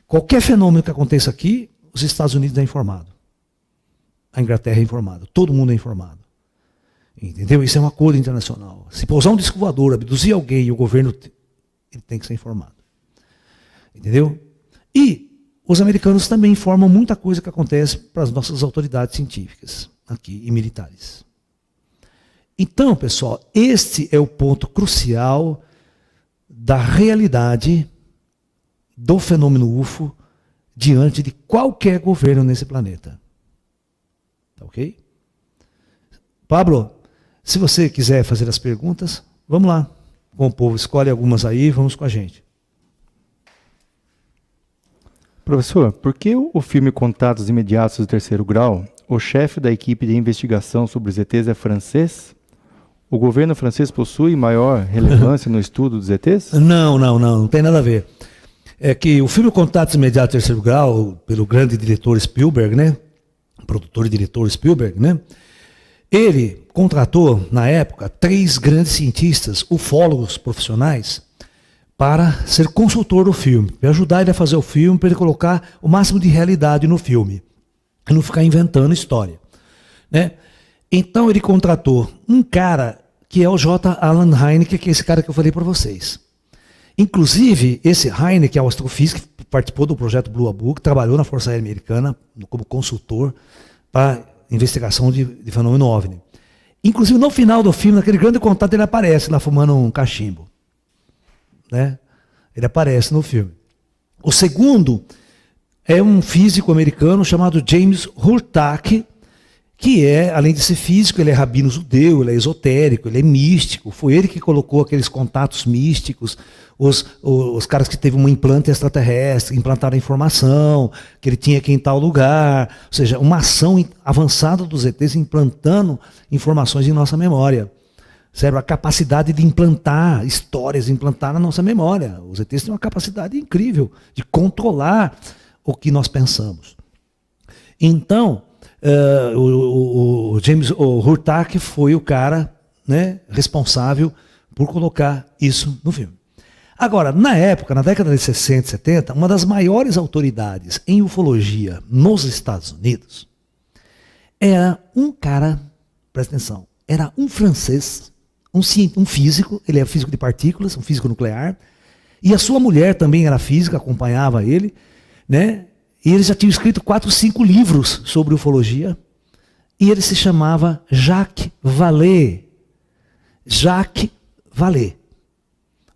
A: Qualquer fenômeno que aconteça aqui, os Estados Unidos é informado. A Inglaterra é informada. Todo mundo é informado. Entendeu? Isso é um acordo internacional. Se pousar um disco voador, abduzir alguém e o governo, ele tem que ser informado. Entendeu? E os americanos também informam muita coisa que acontece para as nossas autoridades científicas aqui e militares. Então, pessoal, este é o ponto crucial da realidade do fenômeno UFO diante de qualquer governo nesse planeta. Tá ok? Pablo, se você quiser fazer as perguntas, vamos lá. Com o povo, escolhe algumas aí, vamos com a gente.
B: Professor, por que o filme Contatos Imediatos do Terceiro Grau, o chefe da equipe de investigação sobre os ETs é francês? O governo francês possui maior relevância no estudo dos ETs?
A: Não tem nada a ver. É que o filme Contatos Imediatos do Terceiro Grau, pelo grande diretor Spielberg, né? Produtor e diretor Spielberg, né? Ele contratou, na época, 3 grandes cientistas, ufólogos profissionais, para ser consultor do filme, para ajudar ele a fazer o filme, para ele colocar o máximo de realidade no filme, e não ficar inventando história. Né? Então ele contratou um cara que é o J. Allen Hynek, que é esse cara que eu falei para vocês. Inclusive, esse Hynek, que é o astrofísico, que participou do projeto Blue Book, trabalhou na Força Aérea Americana como consultor para investigação de fenômeno OVNI. Inclusive, no final do filme, naquele grande contato, ele aparece lá fumando um cachimbo. Né? Ele aparece no filme. O segundo é um físico americano chamado James Hurtak, que é, além de ser físico, ele é rabino judeu, ele é esotérico, ele é místico. Foi ele que colocou aqueles contatos místicos, os caras que teve um implante extraterrestre, implantaram a informação, que ele tinha que ir em tal lugar. Ou seja, uma ação avançada dos ETs implantando informações em nossa memória. Sério, a capacidade de implantar histórias, implantar na nossa memória. Os ETs têm uma capacidade incrível de controlar o que nós pensamos. Então, o James Hurtak foi o cara, né, responsável por colocar isso no filme. Agora, na época, na década de 60 e 70, uma das maiores autoridades em ufologia nos Estados Unidos era um cara, presta atenção, era um francês, um físico, ele é físico de partículas, um físico nuclear, e a sua mulher também era física, acompanhava ele, né? E ele já tinha escrito 4 ou 5 livros sobre ufologia, e ele se chamava Jacques Vallée. Jacques Vallée,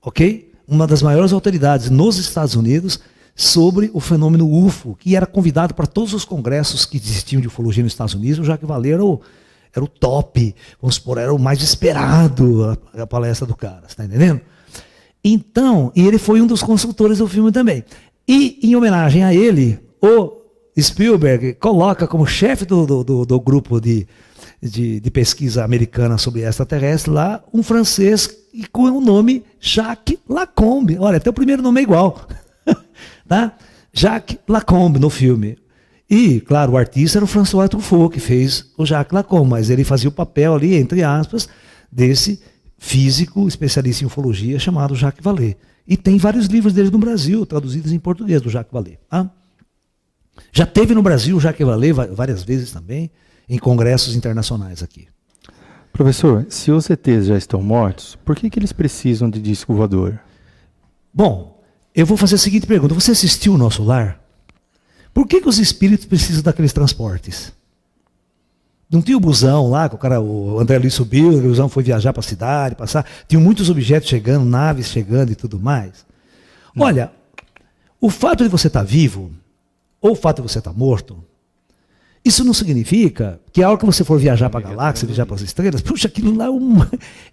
A: ok? Uma das maiores autoridades nos Estados Unidos sobre o fenômeno UFO, que era convidado para todos os congressos que existiam de ufologia nos Estados Unidos. O Jacques Vallée era o top, vamos supor, era o mais esperado, a palestra do cara, você está entendendo? Então, e ele foi um dos consultores do filme também. E, em homenagem a ele, o Spielberg coloca como chefe do grupo de pesquisa americana sobre extraterrestre lá, um francês e com o nome Jacques Lacombe. Olha, até o primeiro nome é igual. Tá? Jacques Lacombe no filme. E, claro, o artista era o François Truffaut, que fez o Jacques Lacombe, mas ele fazia o papel ali, entre aspas, desse físico especialista em ufologia chamado Jacques Vallée. E tem vários livros dele no Brasil, traduzidos em português, do Jacques Vallée. Tá? Já teve no Brasil o Jacques Vallée várias vezes também, em congressos internacionais aqui.
B: Professor, se os ETs já estão mortos, por que eles precisam de disco voador?
A: Bom, eu vou fazer a seguinte pergunta. Você assistiu o Nosso Lar? Por que os espíritos precisam daqueles transportes? Não tinha o busão lá, que o André Luiz subiu, o busão foi viajar para a cidade, passar. Tinha muitos objetos chegando, naves chegando e tudo mais. Olha, o fato de você estar vivo, ou o fato de você estar morto, isso não significa que a hora que você for viajar para a galáxia, viajar para as estrelas, puxa, aquilo lá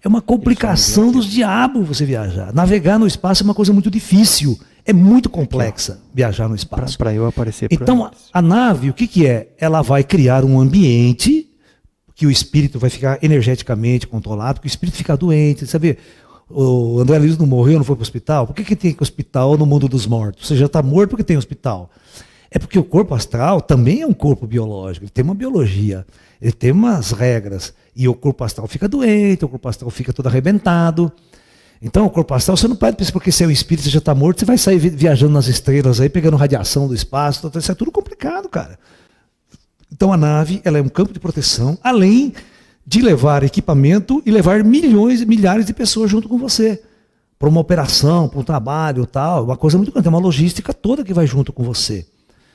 A: é uma complicação dos diabos você viajar. Navegar no espaço é uma coisa muito difícil, é muito complexa viajar no espaço.
B: Para eu aparecer.
A: Então, a nave, o que é? Ela vai criar um ambiente que o espírito vai ficar energeticamente controlado, porque o espírito fica doente. Sabe, o André Luiz não morreu, não foi para o hospital? Por que tem hospital no mundo dos mortos? Você já está morto porque tem hospital. É porque o corpo astral também é um corpo biológico, ele tem uma biologia, ele tem umas regras. E o corpo astral fica doente, o corpo astral fica todo arrebentado. Então, o corpo astral, você não pode pensar porque você é o espírito, você já está morto, você vai sair viajando nas estrelas aí, pegando radiação do espaço, isso é tudo complicado, cara. Então, a nave, ela é um campo de proteção, além de levar equipamento e levar milhões e milhares de pessoas junto com você. Para uma operação, para um trabalho, tal, uma coisa muito grande, é uma logística toda que vai junto com você.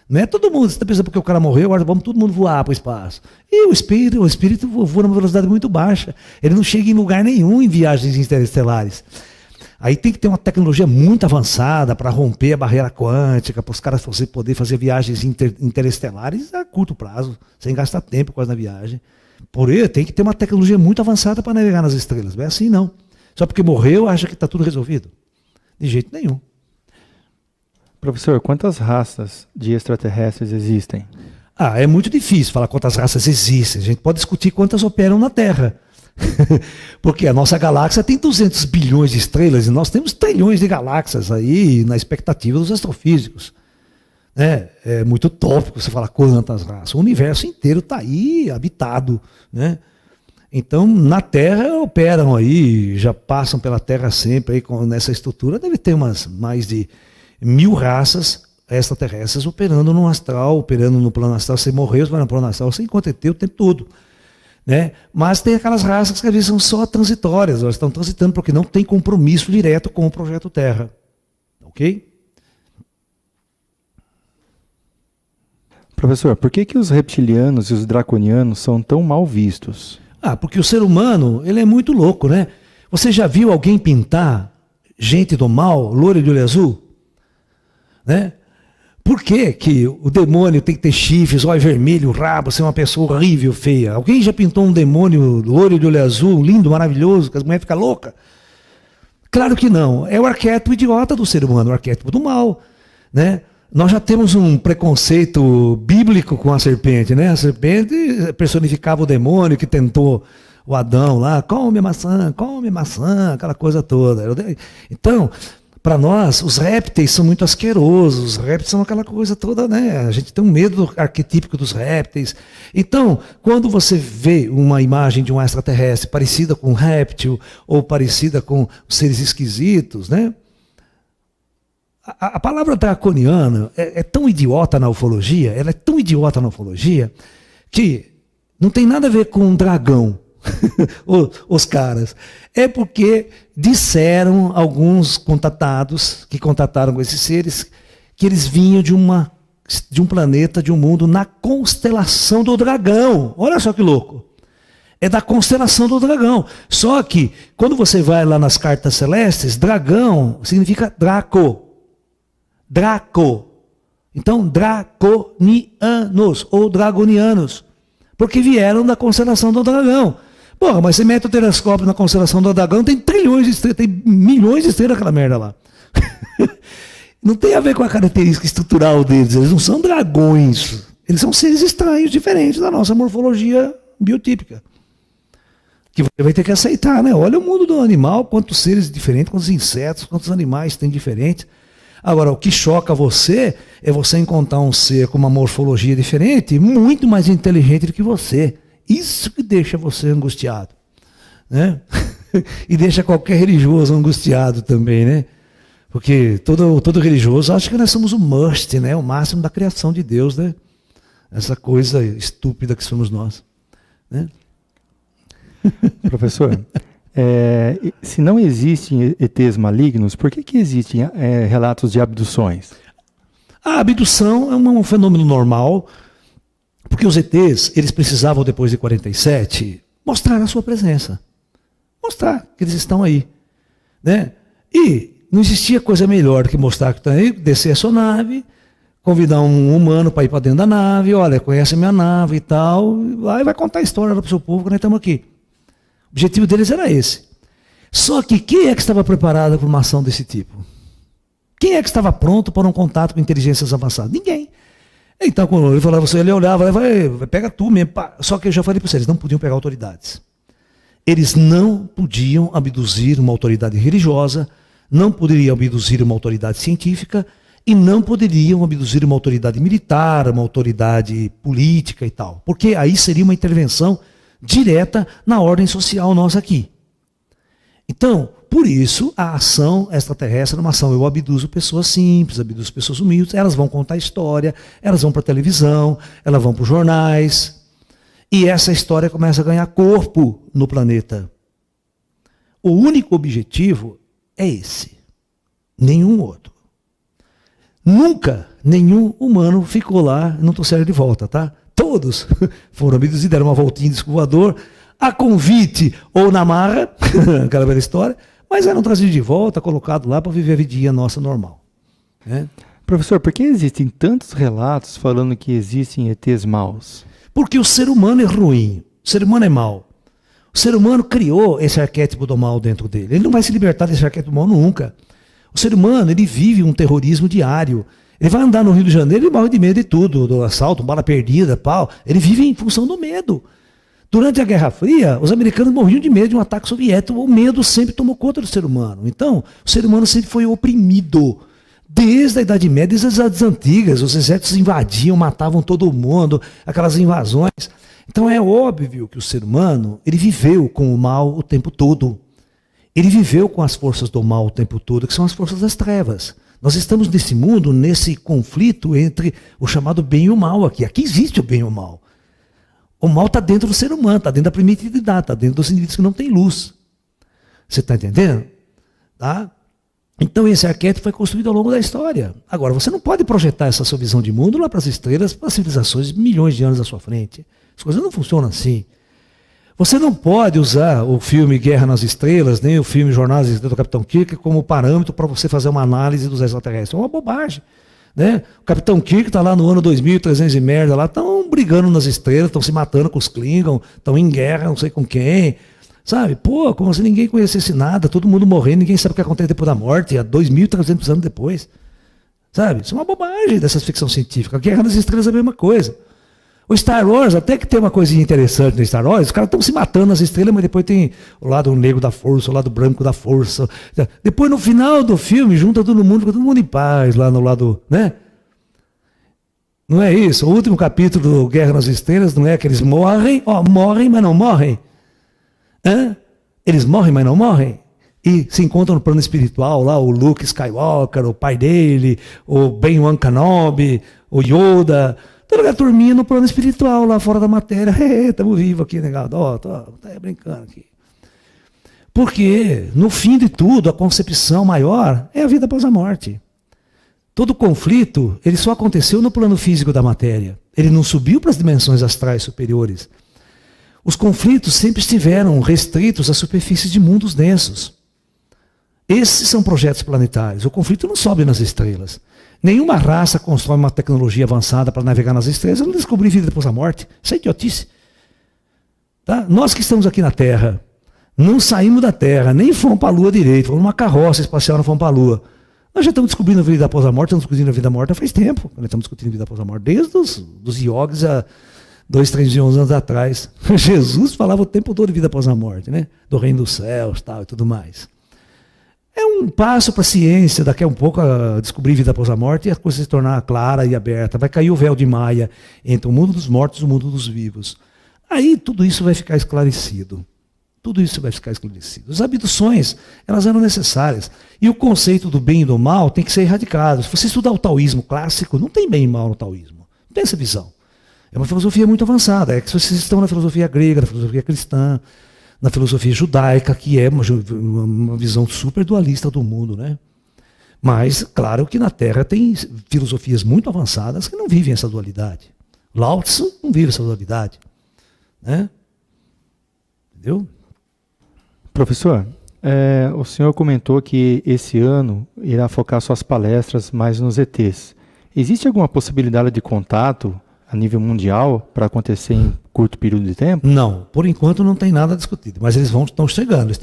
A: Não é todo mundo, você está pensando porque o cara morreu, agora vamos todo mundo voar para o espaço. E o espírito voa numa velocidade muito baixa. Ele não chega em lugar nenhum em viagens interestelares. Aí tem que ter uma tecnologia muito avançada para romper a barreira quântica, para os caras poder fazer viagens interestelares a curto prazo, sem gastar tempo quase na viagem. Porém, tem que ter uma tecnologia muito avançada para navegar nas estrelas. Não é assim não. Só porque morreu, acha que está tudo resolvido. De jeito nenhum.
B: Professor, quantas raças de extraterrestres existem?
A: É muito difícil falar quantas raças existem. A gente pode discutir quantas operam na Terra. Porque a nossa galáxia tem 200 bilhões de estrelas e nós temos trilhões de galáxias aí na expectativa dos astrofísicos. É muito utópico você falar quantas raças. O universo inteiro está aí habitado, né? Então, na Terra operam aí, já passam pela Terra sempre aí nessa estrutura, deve ter mais de 1000 raças extraterrestres operando no astral, operando no plano astral. Você morreu, você vai no plano astral, você encontra ET o tempo todo. Né? Mas tem aquelas raças que às vezes são só transitórias, elas estão transitando porque não tem compromisso direto com o projeto Terra. Ok?
B: Professor, por que os reptilianos e os draconianos são tão mal vistos?
A: Porque o ser humano, ele é muito louco, né? Você já viu alguém pintar gente do mal, loira de olho azul? Né? Por que o demônio tem que ter chifres, olho vermelho, rabo, ser uma pessoa horrível, feia? Alguém já pintou um demônio loiro de olho azul, lindo, maravilhoso, que as mulheres ficam loucas? Claro que não. É o arquétipo idiota do ser humano, o arquétipo do mal, né? Nós já temos um preconceito bíblico com a serpente, né? A serpente personificava o demônio que tentou o Adão lá, come maçã, aquela coisa toda. Então, para nós, os répteis são muito asquerosos, os répteis são aquela coisa toda, né? A gente tem um medo arquetípico dos répteis. Então, quando você vê uma imagem de um extraterrestre parecida com um réptil, ou parecida com seres esquisitos, né? A palavra draconiana é tão idiota na ufologia, ela é tão idiota na ufologia, que não tem nada a ver com um dragão, os caras. É porque disseram alguns contatados, que contataram com esses seres, que eles vinham de um planeta, de um mundo, na constelação do dragão. Olha só que louco. É da constelação do dragão. Só que, quando você vai lá nas cartas celestes, dragão significa Draco. Draco. Então, draconianos ou dragonianos. Porque vieram da constelação do dragão. Porra, mas você mete o telescópio na constelação do dragão, tem trilhões de estrelas, tem milhões de estrelas aquela merda lá. Não tem a ver com a característica estrutural deles. Eles não são dragões. Eles são seres estranhos, diferentes da nossa morfologia biotípica. Que você vai ter que aceitar, né? Olha o mundo do animal, quantos seres diferentes, quantos insetos, quantos animais tem diferentes. Agora, o que choca você é você encontrar um ser com uma morfologia diferente, muito mais inteligente do que você. Isso que deixa você angustiado. Né? E deixa qualquer religioso angustiado também, né? Porque todo religioso acha que nós somos o must, né? O máximo da criação de Deus, né? Essa coisa estúpida que somos nós. Né?
B: Professor, se não existem ETs malignos, por que existem relatos de abduções?
A: A abdução é um fenômeno normal, porque os ETs, eles precisavam, depois de 47, mostrar a sua presença. Mostrar que eles estão aí. Né? E não existia coisa melhor do que mostrar que estão aí, descer a sua nave, convidar um humano para ir para dentro da nave, olha, conhece a minha nave e tal, aí vai contar a história para o seu povo que nós estamos aqui. O objetivo deles era esse. Só que quem é que estava preparado para uma ação desse tipo? Quem é que estava pronto para um contato com inteligências avançadas? Ninguém. Então, quando ele falava, ele olhava, vai, pega tu mesmo. Só que eu já falei para vocês, eles não podiam pegar autoridades. Eles não podiam abduzir uma autoridade religiosa, não poderiam abduzir uma autoridade científica e não poderiam abduzir uma autoridade militar, uma autoridade política e tal. Porque aí seria uma intervenção direta na ordem social nossa aqui. Então, por isso, a ação extraterrestre é uma ação. Eu abduzo pessoas simples, abduzo pessoas humildes, elas vão contar história, elas vão para a televisão, elas vão para os jornais, e essa história começa a ganhar corpo no planeta. O único objetivo é esse, nenhum outro. Nunca nenhum humano ficou lá, não trouxeram de volta, tá? Todos foram abduzidos, deram uma voltinha de escovador, a convite ou na marra, aquela velha história, mas eram trazidos de volta, colocados lá para viver a vidinha nossa normal. Né?
B: Professor, por que existem tantos relatos falando que existem ETs maus?
A: Porque o ser humano é ruim, o ser humano é mau. O ser humano criou esse arquétipo do mal dentro dele. Ele não vai se libertar desse arquétipo do mal nunca. O ser humano, ele vive um terrorismo diário. Ele vai andar no Rio de Janeiro e morre de medo de tudo, do assalto, bala perdida, pau. Ele vive em função do medo. Durante a Guerra Fria, os americanos morriam de medo de um ataque soviético. O medo sempre tomou conta do ser humano. Então, o ser humano sempre foi oprimido. Desde a Idade Média, desde as Idades Antigas, os exércitos invadiam, matavam todo mundo, aquelas invasões. Então é óbvio que o ser humano, ele viveu com o mal o tempo todo. Ele viveu com as forças do mal o tempo todo, que são as forças das trevas. Nós estamos nesse mundo, nesse conflito entre o chamado bem e o mal aqui. Aqui existe o bem e o mal. O mal está dentro do ser humano, está dentro da primitividade, está dentro dos indivíduos que não têm luz. Você está entendendo? Tá? Então esse arquétipo foi construído ao longo da história. Agora, você não pode projetar essa sua visão de mundo lá para as estrelas, para as civilizações milhões de anos à sua frente. As coisas não funcionam assim. Você não pode usar o filme Guerra nas Estrelas, nem o filme Jornada das Estrelas do Capitão Kirk como parâmetro para você fazer uma análise dos extraterrestres. É uma bobagem. Né? O Capitão Kirk está lá no ano 2300 e merda, lá estão brigando nas estrelas, estão se matando com os Klingon, estão em guerra, não sei com quem. Sabe? Pô, como se ninguém conhecesse nada, todo mundo morrendo, ninguém sabe o que acontece depois da morte, há 2.300 anos depois. Sabe? Isso é uma bobagem dessas ficção científica. A Guerra nas Estrelas é a mesma coisa. O Star Wars, até que tem uma coisinha interessante no Star Wars, os caras estão se matando nas estrelas, mas depois tem o lado negro da força, o lado branco da força. Depois, no final do filme, junta todo mundo em paz, lá no lado, né? Não é isso? O último capítulo do Guerra nas Estrelas não é que eles morrem, morrem, mas não morrem. Hã? Eles morrem, mas não morrem. E se encontram no plano espiritual, lá o Luke Skywalker, o pai dele, o Ben-Wan Kenobi, o Yoda... Toda a turminha no plano espiritual, lá fora da matéria. Estamos vivos aqui, negado. Tá brincando aqui. Porque, no fim de tudo, a concepção maior é a vida após a morte. Todo conflito, ele só aconteceu no plano físico da matéria. Ele não subiu para as dimensões astrais superiores. Os conflitos sempre estiveram restritos às superfícies de mundos densos. Esses são projetos planetários. O conflito não sobe nas estrelas. Nenhuma raça constrói uma tecnologia avançada para navegar nas estrelas e não descobrir vida depois da morte. Isso é idiotice. Tá? Nós que estamos aqui na Terra, não saímos da Terra, nem fomos para a Lua direito, fomos numa carroça espacial, não fomos para a Lua. Nós já estamos descobrindo a vida após a morte, estamos discutindo a vida morta faz tempo. Nós estamos discutindo a vida após a morte, desde os yogis há 2.300 anos atrás. Jesus falava o tempo todo de vida após a morte, né? Do reino dos céus tal, e tudo mais. É um passo para a ciência, daqui a um pouco, a descobrir vida após a morte e a coisa se tornar clara e aberta. Vai cair o véu de Maia entre o mundo dos mortos e o mundo dos vivos. Aí tudo isso vai ficar esclarecido. Tudo isso vai ficar esclarecido. As abduções, elas eram necessárias. E o conceito do bem e do mal tem que ser erradicado. Se você estudar o taoísmo clássico, não tem bem e mal no taoísmo. Não tem essa visão. É uma filosofia muito avançada. É que vocês estão na filosofia grega, na filosofia cristã, na filosofia judaica, que é uma visão super dualista do mundo, né? Mas, claro que na Terra tem filosofias muito avançadas que não vivem essa dualidade. Lao Tzu não vive essa dualidade. Né? Entendeu?
B: Professor, o senhor comentou que esse ano irá focar suas palestras mais nos ETs. Existe alguma possibilidade de contato a nível mundial para acontecer em curto período de tempo?
A: Não, por enquanto não tem nada discutido, mas eles estão chegando.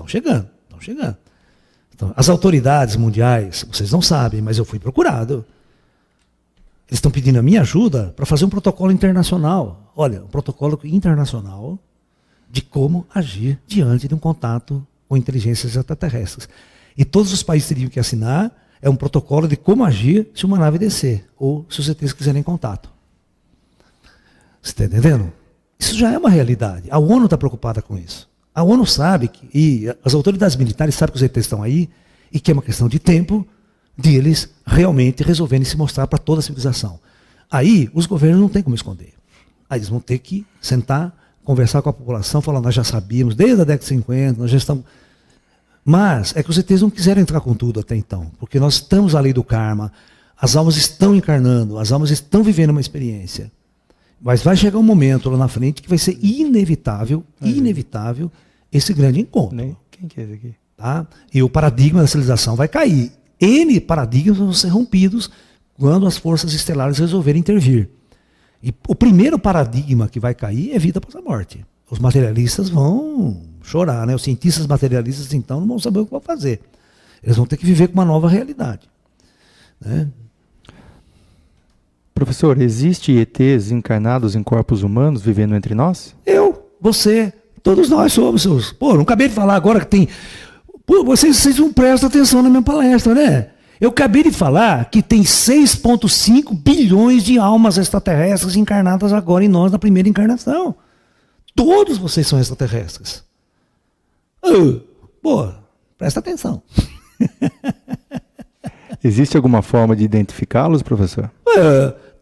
A: Então, as autoridades mundiais, vocês não sabem, mas eu fui procurado. Eles estão pedindo a minha ajuda para fazer um protocolo internacional. Olha, um protocolo internacional de como agir diante de um contato com inteligências extraterrestres. E todos os países teriam que assinar, é um protocolo de como agir se uma nave descer, ou se os ETs quiserem contato. Você está entendendo? Isso já é uma realidade. A ONU está preocupada com isso. A ONU sabe, e as autoridades militares sabem que os ETs estão aí, e que é uma questão de tempo de eles realmente resolverem se mostrar para toda a civilização. Aí, os governos não têm como esconder. Aí eles vão ter que sentar, conversar com a população, falar, nós já sabíamos, desde a década de 50, nós já estamos... Mas é que os ETs não quiseram entrar com tudo até então, porque nós estamos à lei do karma, as almas estão encarnando, as almas estão vivendo uma experiência. Mas vai chegar um momento lá na frente que vai ser inevitável esse grande encontro.
B: Quem que é esse aqui?
A: Tá? E o paradigma da civilização vai cair. N paradigmas vão ser rompidos quando as forças estelares resolverem intervir. E o primeiro paradigma que vai cair é vida após a morte. Os materialistas vão chorar, né? Os cientistas materialistas, então, não vão saber o que vão fazer. Eles vão ter que viver com uma nova realidade. Né?
B: Professor, existe ETs encarnados em corpos humanos vivendo entre nós?
A: Eu, você, todos nós somos seus. Pô, não acabei de falar agora que tem... Pô, vocês não prestam atenção na minha palestra, né? Eu acabei de falar que tem 6,5 bilhões de almas extraterrestres encarnadas agora em nós na primeira encarnação. Todos vocês são extraterrestres. Pô, presta atenção.
B: Existe alguma forma de identificá-los, professor?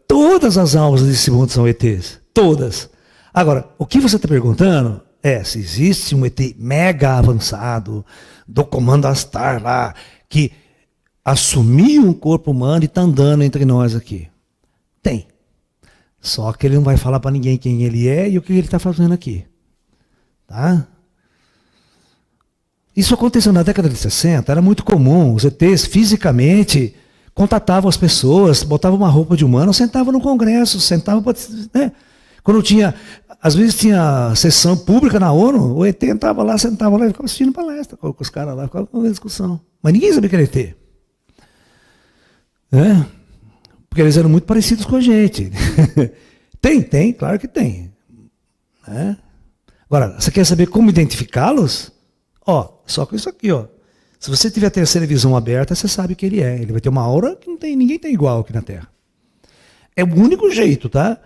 A: Todas as almas desse mundo são ETs. Todas. Agora, o que você está perguntando é se existe um ET mega avançado do comando Astar lá, que assumiu um corpo humano e está andando entre nós aqui. Tem. Só que ele não vai falar para ninguém quem ele é e o que ele está fazendo aqui. Tá? Isso aconteceu na década de 60, era muito comum. Os ETs fisicamente contatavam as pessoas, botavam uma roupa de humano, sentavam no Congresso, sentavam para... Né? Quando tinha... Às vezes tinha sessão pública na ONU, o ET entrava lá, sentava lá e ficava assistindo palestra com os caras lá, ficava com discussão. Mas ninguém sabia que era ET. Né? Porque eles eram muito parecidos com a gente. Tem, claro que tem. Né? Agora, você quer saber como identificá-los? Só com isso aqui, ó. Se você tiver a terceira visão aberta, você sabe que ele é. Ele vai ter uma aura que ninguém tem igual aqui na Terra. É o único jeito, tá?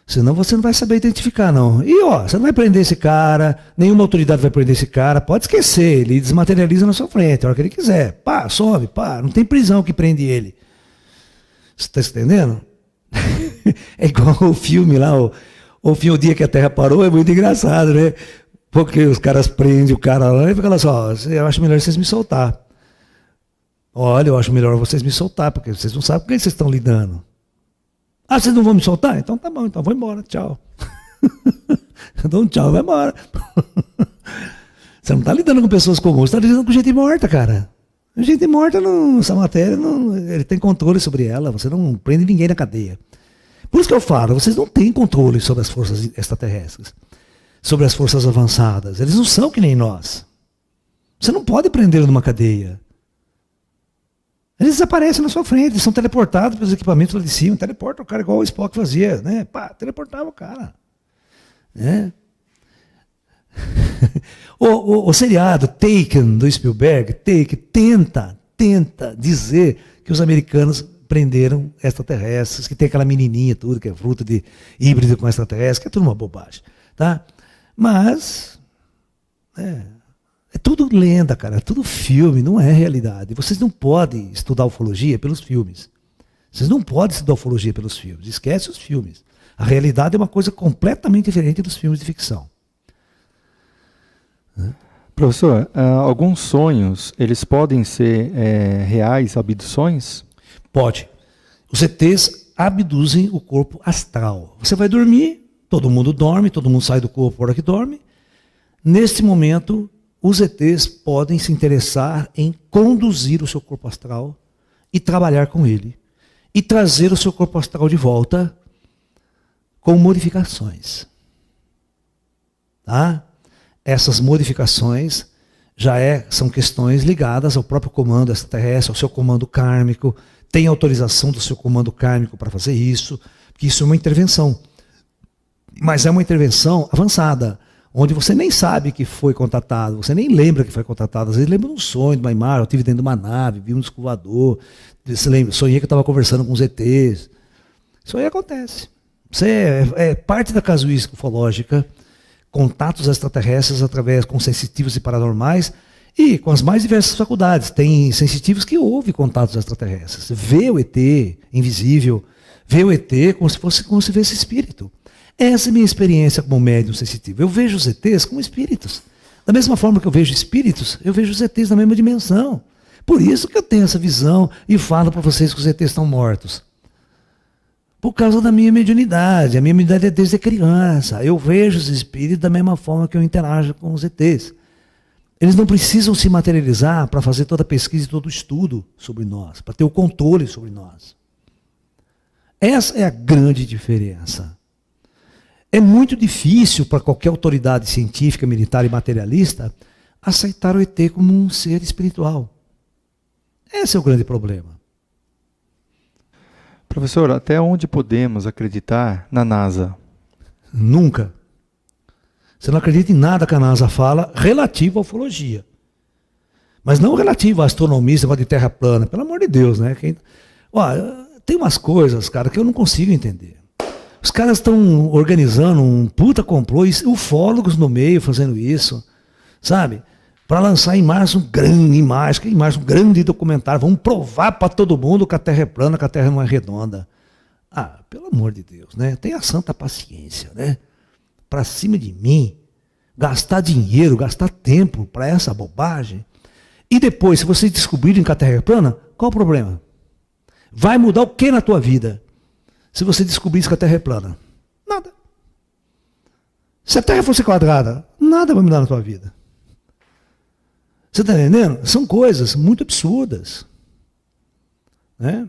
A: Senão você não vai saber identificar, não. E, você não vai prender esse cara, nenhuma autoridade vai prender esse cara, pode esquecer, ele desmaterializa na sua frente, a hora que ele quiser. Pá, sobe, pá, não tem prisão que prende ele. Você está entendendo? É igual o filme lá, o filme O Dia que a Terra Parou, é muito engraçado, né? Porque os caras prendem o cara lá e ficam lá só, eu acho melhor vocês me soltar. Olha, eu acho melhor vocês me soltar, porque vocês não sabem com quem vocês estão lidando. Ah, vocês não vão me soltar? Então tá bom, então vou embora, tchau. Eu dou um tchau, vai embora. Você não está lidando com pessoas comuns, você está lidando com gente morta, cara. Gente morta, essa matéria, ele tem controle sobre ela, você não prende ninguém na cadeia. Por isso que eu falo, vocês não têm controle sobre as forças extraterrestres, sobre as forças avançadas. Eles não são que nem nós. Você não pode prendê-los numa cadeia. Eles desaparecem na sua frente, eles são teleportados pelos equipamentos lá de cima, teleporta o cara igual o Spock fazia, né? Pá, teleportava o cara. Né? O seriado Taken, do Spielberg, tenta dizer que os americanos prenderam extraterrestres, que tem aquela menininha tudo, que é fruto de híbrido com extraterrestre, que é tudo uma bobagem. Tá? Mas... É tudo lenda, cara, é tudo filme, não é realidade. Vocês não podem estudar ufologia pelos filmes. Vocês não podem estudar ufologia pelos filmes. Esquece os filmes. A realidade é uma coisa completamente diferente dos filmes de ficção.
B: Professor, alguns sonhos, eles podem ser reais abduções?
A: Pode. Os ETs abduzem o corpo astral. Você vai dormir, todo mundo dorme, todo mundo sai do corpo na hora que dorme. Neste momento... os ETs podem se interessar em conduzir o seu corpo astral e trabalhar com ele. E trazer o seu corpo astral de volta com modificações. Tá? Essas modificações já são questões ligadas ao próprio comando extraterrestre, ao seu comando kármico. Tem autorização do seu comando kármico para fazer isso, porque isso é uma intervenção. Mas é uma intervenção avançada, onde você nem sabe que foi contatado, você nem lembra que foi contatado, às vezes lembra de um sonho, de uma imagem, eu estive dentro de uma nave, vi um disco voador, sonhei que eu estava conversando com os ETs. Isso aí acontece. É parte da casuística ufológica, contatos extraterrestres através com sensitivos e paranormais e com as mais diversas faculdades. Tem sensitivos que ouvem contatos extraterrestres, vê o ET invisível, vê o ET como se vesse espírito. Essa é a minha experiência como médium sensitivo. Eu vejo os ETs como espíritos. Da mesma forma que eu vejo espíritos, eu vejo os ETs na mesma dimensão. Por isso que eu tenho essa visão e falo para vocês que os ETs estão mortos. Por causa da minha mediunidade. A minha mediunidade é desde criança. Eu vejo os espíritos da mesma forma que eu interajo com os ETs. Eles não precisam se materializar para fazer toda a pesquisa e todo o estudo sobre nós, para ter o controle sobre nós. Essa é a grande diferença. É muito difícil para qualquer autoridade científica, militar e materialista aceitar o ET como um ser espiritual. Esse é o grande problema.
B: Professor, até onde podemos acreditar na NASA?
A: Nunca. Você não acredita em nada que a NASA fala relativo à ufologia. Mas não relativo à astronomia, de terra plana. Pelo amor de Deus, né? Tem umas coisas, cara, que eu não consigo entender. Os caras estão organizando um puta complô, e ufólogos no meio fazendo isso, sabe? Para lançar em março um grande documentário. Vamos provar para todo mundo que a Terra é plana, que a Terra não é redonda. Ah, pelo amor de Deus, né? Tenha santa paciência, né? Para cima de mim, gastar dinheiro, gastar tempo para essa bobagem. E depois, se vocês descobrirem que a Terra é plana, qual o problema? Vai mudar o que na tua vida? Se você descobrisse que a Terra é plana? Nada. Se a Terra fosse quadrada, nada vai mudar na tua vida. Você está entendendo? São coisas muito absurdas. Né?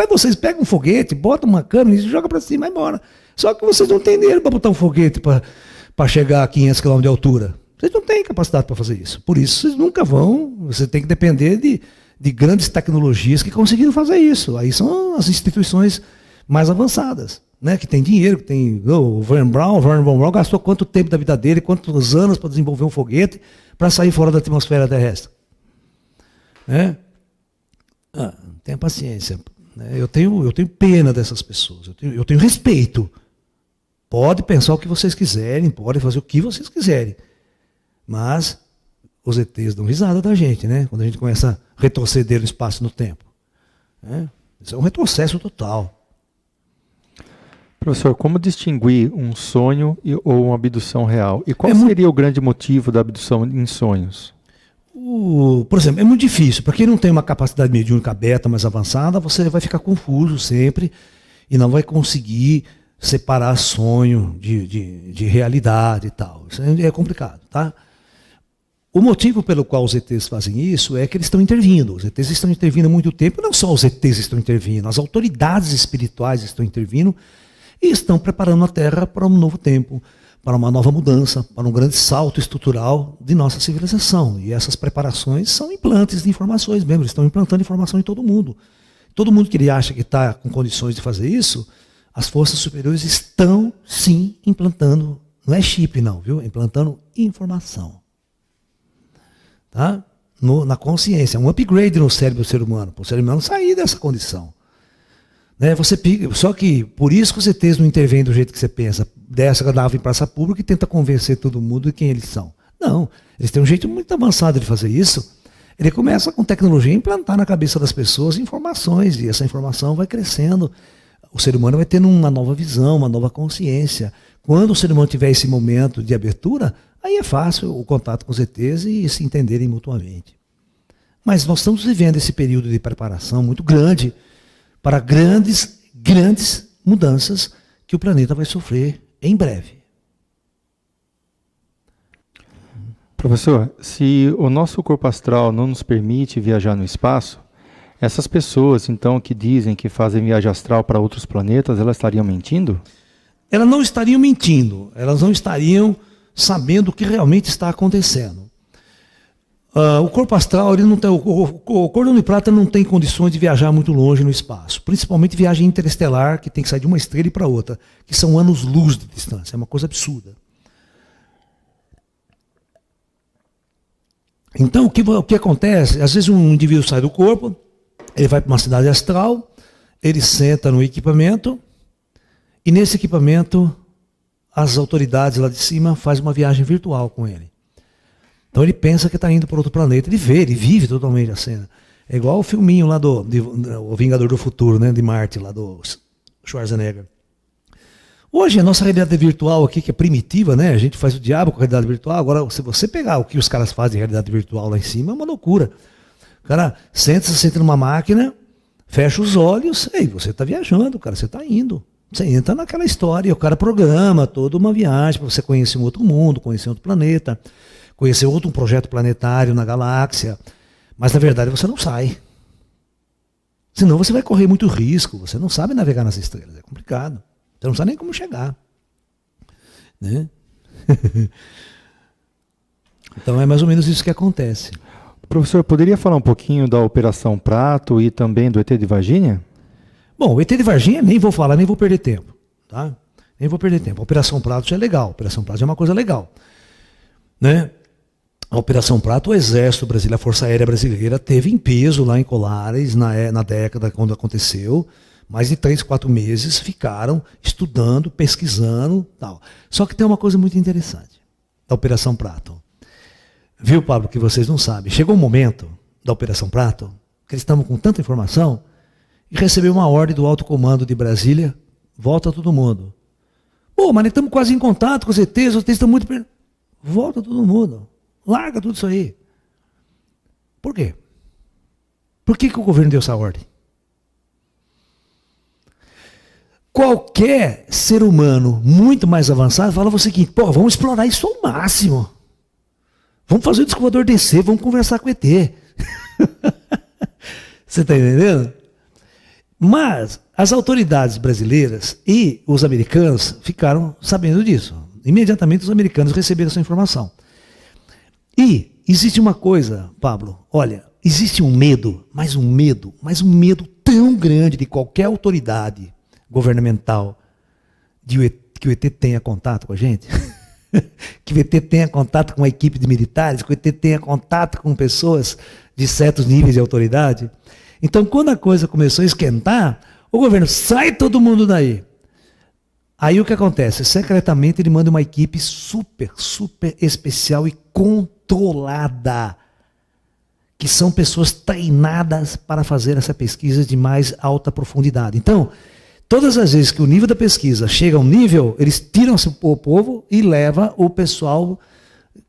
A: Vocês pegam um foguete, botam uma câmera e jogam para cima e vai embora. Só que vocês não têm dinheiro para botar um foguete para chegar a 500 km de altura. Vocês não têm capacidade para fazer isso. Por isso, vocês nunca vão. Você tem que depender de grandes tecnologias que conseguiram fazer isso. Aí são as instituições mais avançadas, né? Que tem dinheiro, que tem. O Wernher von Braun gastou quanto tempo da vida dele, quantos anos para desenvolver um foguete para sair fora da atmosfera terrestre. Né? Tenha paciência. Né? Eu tenho pena dessas pessoas. Eu tenho respeito. Pode pensar o que vocês quiserem, pode fazer o que vocês quiserem. Mas os ETs dão risada da gente, né? Quando a gente começa a retroceder no espaço e no tempo. Né? Isso é um retrocesso total.
B: Professor, como distinguir um sonho ou uma abdução real? E qual seria o grande motivo da abdução em sonhos?
A: Por exemplo, é muito difícil. Para quem não tem uma capacidade mediúnica aberta, mais avançada, você vai ficar confuso sempre e não vai conseguir separar sonho de realidade e tal. Isso é complicado, tá? O motivo pelo qual os ETs fazem isso é que eles estão intervindo. Os ETs estão intervindo há muito tempo, não só os ETs estão intervindo, as autoridades espirituais estão intervindo e estão preparando a Terra para um novo tempo, para uma nova mudança, para um grande salto estrutural de nossa civilização. E essas preparações são implantes de informações mesmo, eles estão implantando informação em todo mundo. Todo mundo que ele acha que está com condições de fazer isso, as forças superiores estão sim implantando, não é chip não, viu? Implantando informação. Tá? Na consciência, um upgrade no cérebro do ser humano, para o ser humano sair dessa condição. Né? Só que, por isso que os ETs não intervêm do jeito que você pensa, dessa nave em praça pública e tenta convencer todo mundo de quem eles são. Não, eles têm um jeito muito avançado de fazer isso. Ele começa com tecnologia a implantar na cabeça das pessoas informações, e essa informação vai crescendo. O ser humano vai tendo uma nova visão, uma nova consciência. Quando o ser humano tiver esse momento de abertura, aí é fácil o contato com os ETs e se entenderem mutuamente. Mas nós estamos vivendo esse período de preparação muito grande para grandes mudanças que o planeta vai sofrer em breve.
B: Professor, se o nosso corpo astral não nos permite viajar no espaço, essas pessoas, então, que dizem que fazem viagem astral para outros planetas, elas estariam mentindo?
A: Elas não estariam mentindo, elas não estariam sabendo o que realmente está acontecendo. O corpo astral, ele não tem, o cordão de prata não tem condições de viajar muito longe no espaço, principalmente viagem interestelar, que tem que sair de uma estrela e para outra, que são anos-luz de distância, é uma coisa absurda. Então, o que acontece? Às vezes um indivíduo sai do corpo, ele vai para uma cidade astral, ele senta no equipamento e nesse equipamento as autoridades lá de cima fazem uma viagem virtual com ele. Então ele pensa que está indo para outro planeta, ele vive totalmente a cena. É igual o filminho lá O Vingador do Futuro, né, de Marte, lá do Schwarzenegger. Hoje a nossa realidade virtual aqui, que é primitiva, né? A gente faz o diabo com a realidade virtual. Agora, se você pegar o que os caras fazem de realidade virtual lá em cima, é uma loucura. O cara senta numa máquina, fecha os olhos, e você está viajando, cara, você está indo. Você entra naquela história, o cara programa toda uma viagem para você conhecer um outro mundo, conhecer outro planeta, conhecer outro projeto planetário na galáxia. Mas na verdade você não sai. Senão você vai correr muito risco, você não sabe navegar nas estrelas, é complicado. Você não sabe nem como chegar. Né? Então é mais ou menos isso que acontece.
B: Professor, poderia falar um pouquinho da Operação Prato e também do ET de Varginha?
A: Bom, o ET de Varginha nem vou falar, nem vou perder tempo. Tá? Nem vou perder tempo. A Operação Prato já é legal. A Operação Prato já é uma coisa legal. Né? A Operação Prato, o Exército Brasileiro, a Força Aérea Brasileira, teve em peso lá em Colares, na década quando aconteceu. Mais de 3, 4 meses ficaram estudando, pesquisando, tal. Só que tem uma coisa muito interessante da Operação Prato. Viu, Pablo, que vocês não sabem. Chegou um momento da Operação Prato que eles estavam com tanta informação e recebeu uma ordem do alto comando de Brasília: volta todo mundo. Pô, mas nós estamos quase em contato com os ETs estão muito... Volta todo mundo. Larga tudo isso aí. Por quê? Por que o governo deu essa ordem? Qualquer ser humano muito mais avançado fala o seguinte: pô, vamos explorar isso ao máximo. Vamos fazer o descobridor descer, vamos conversar com o ET. Você está entendendo? Mas as autoridades brasileiras e os americanos ficaram sabendo disso. Imediatamente os americanos receberam essa informação. E existe uma coisa, Pablo, olha, existe um medo, mas um medo tão grande de qualquer autoridade governamental que o ET tenha contato com a gente, que o ET tenha contato com a equipe de militares, que o ET tenha contato com pessoas de certos níveis de autoridade. Então, quando a coisa começou a esquentar, o governo: sai todo mundo daí. Aí o que acontece? Secretamente ele manda uma equipe super especial e controlada, que são pessoas treinadas para fazer essa pesquisa de mais alta profundidade. Então, todas as vezes que o nível da pesquisa chega a um nível, eles tiram o povo e levam o pessoal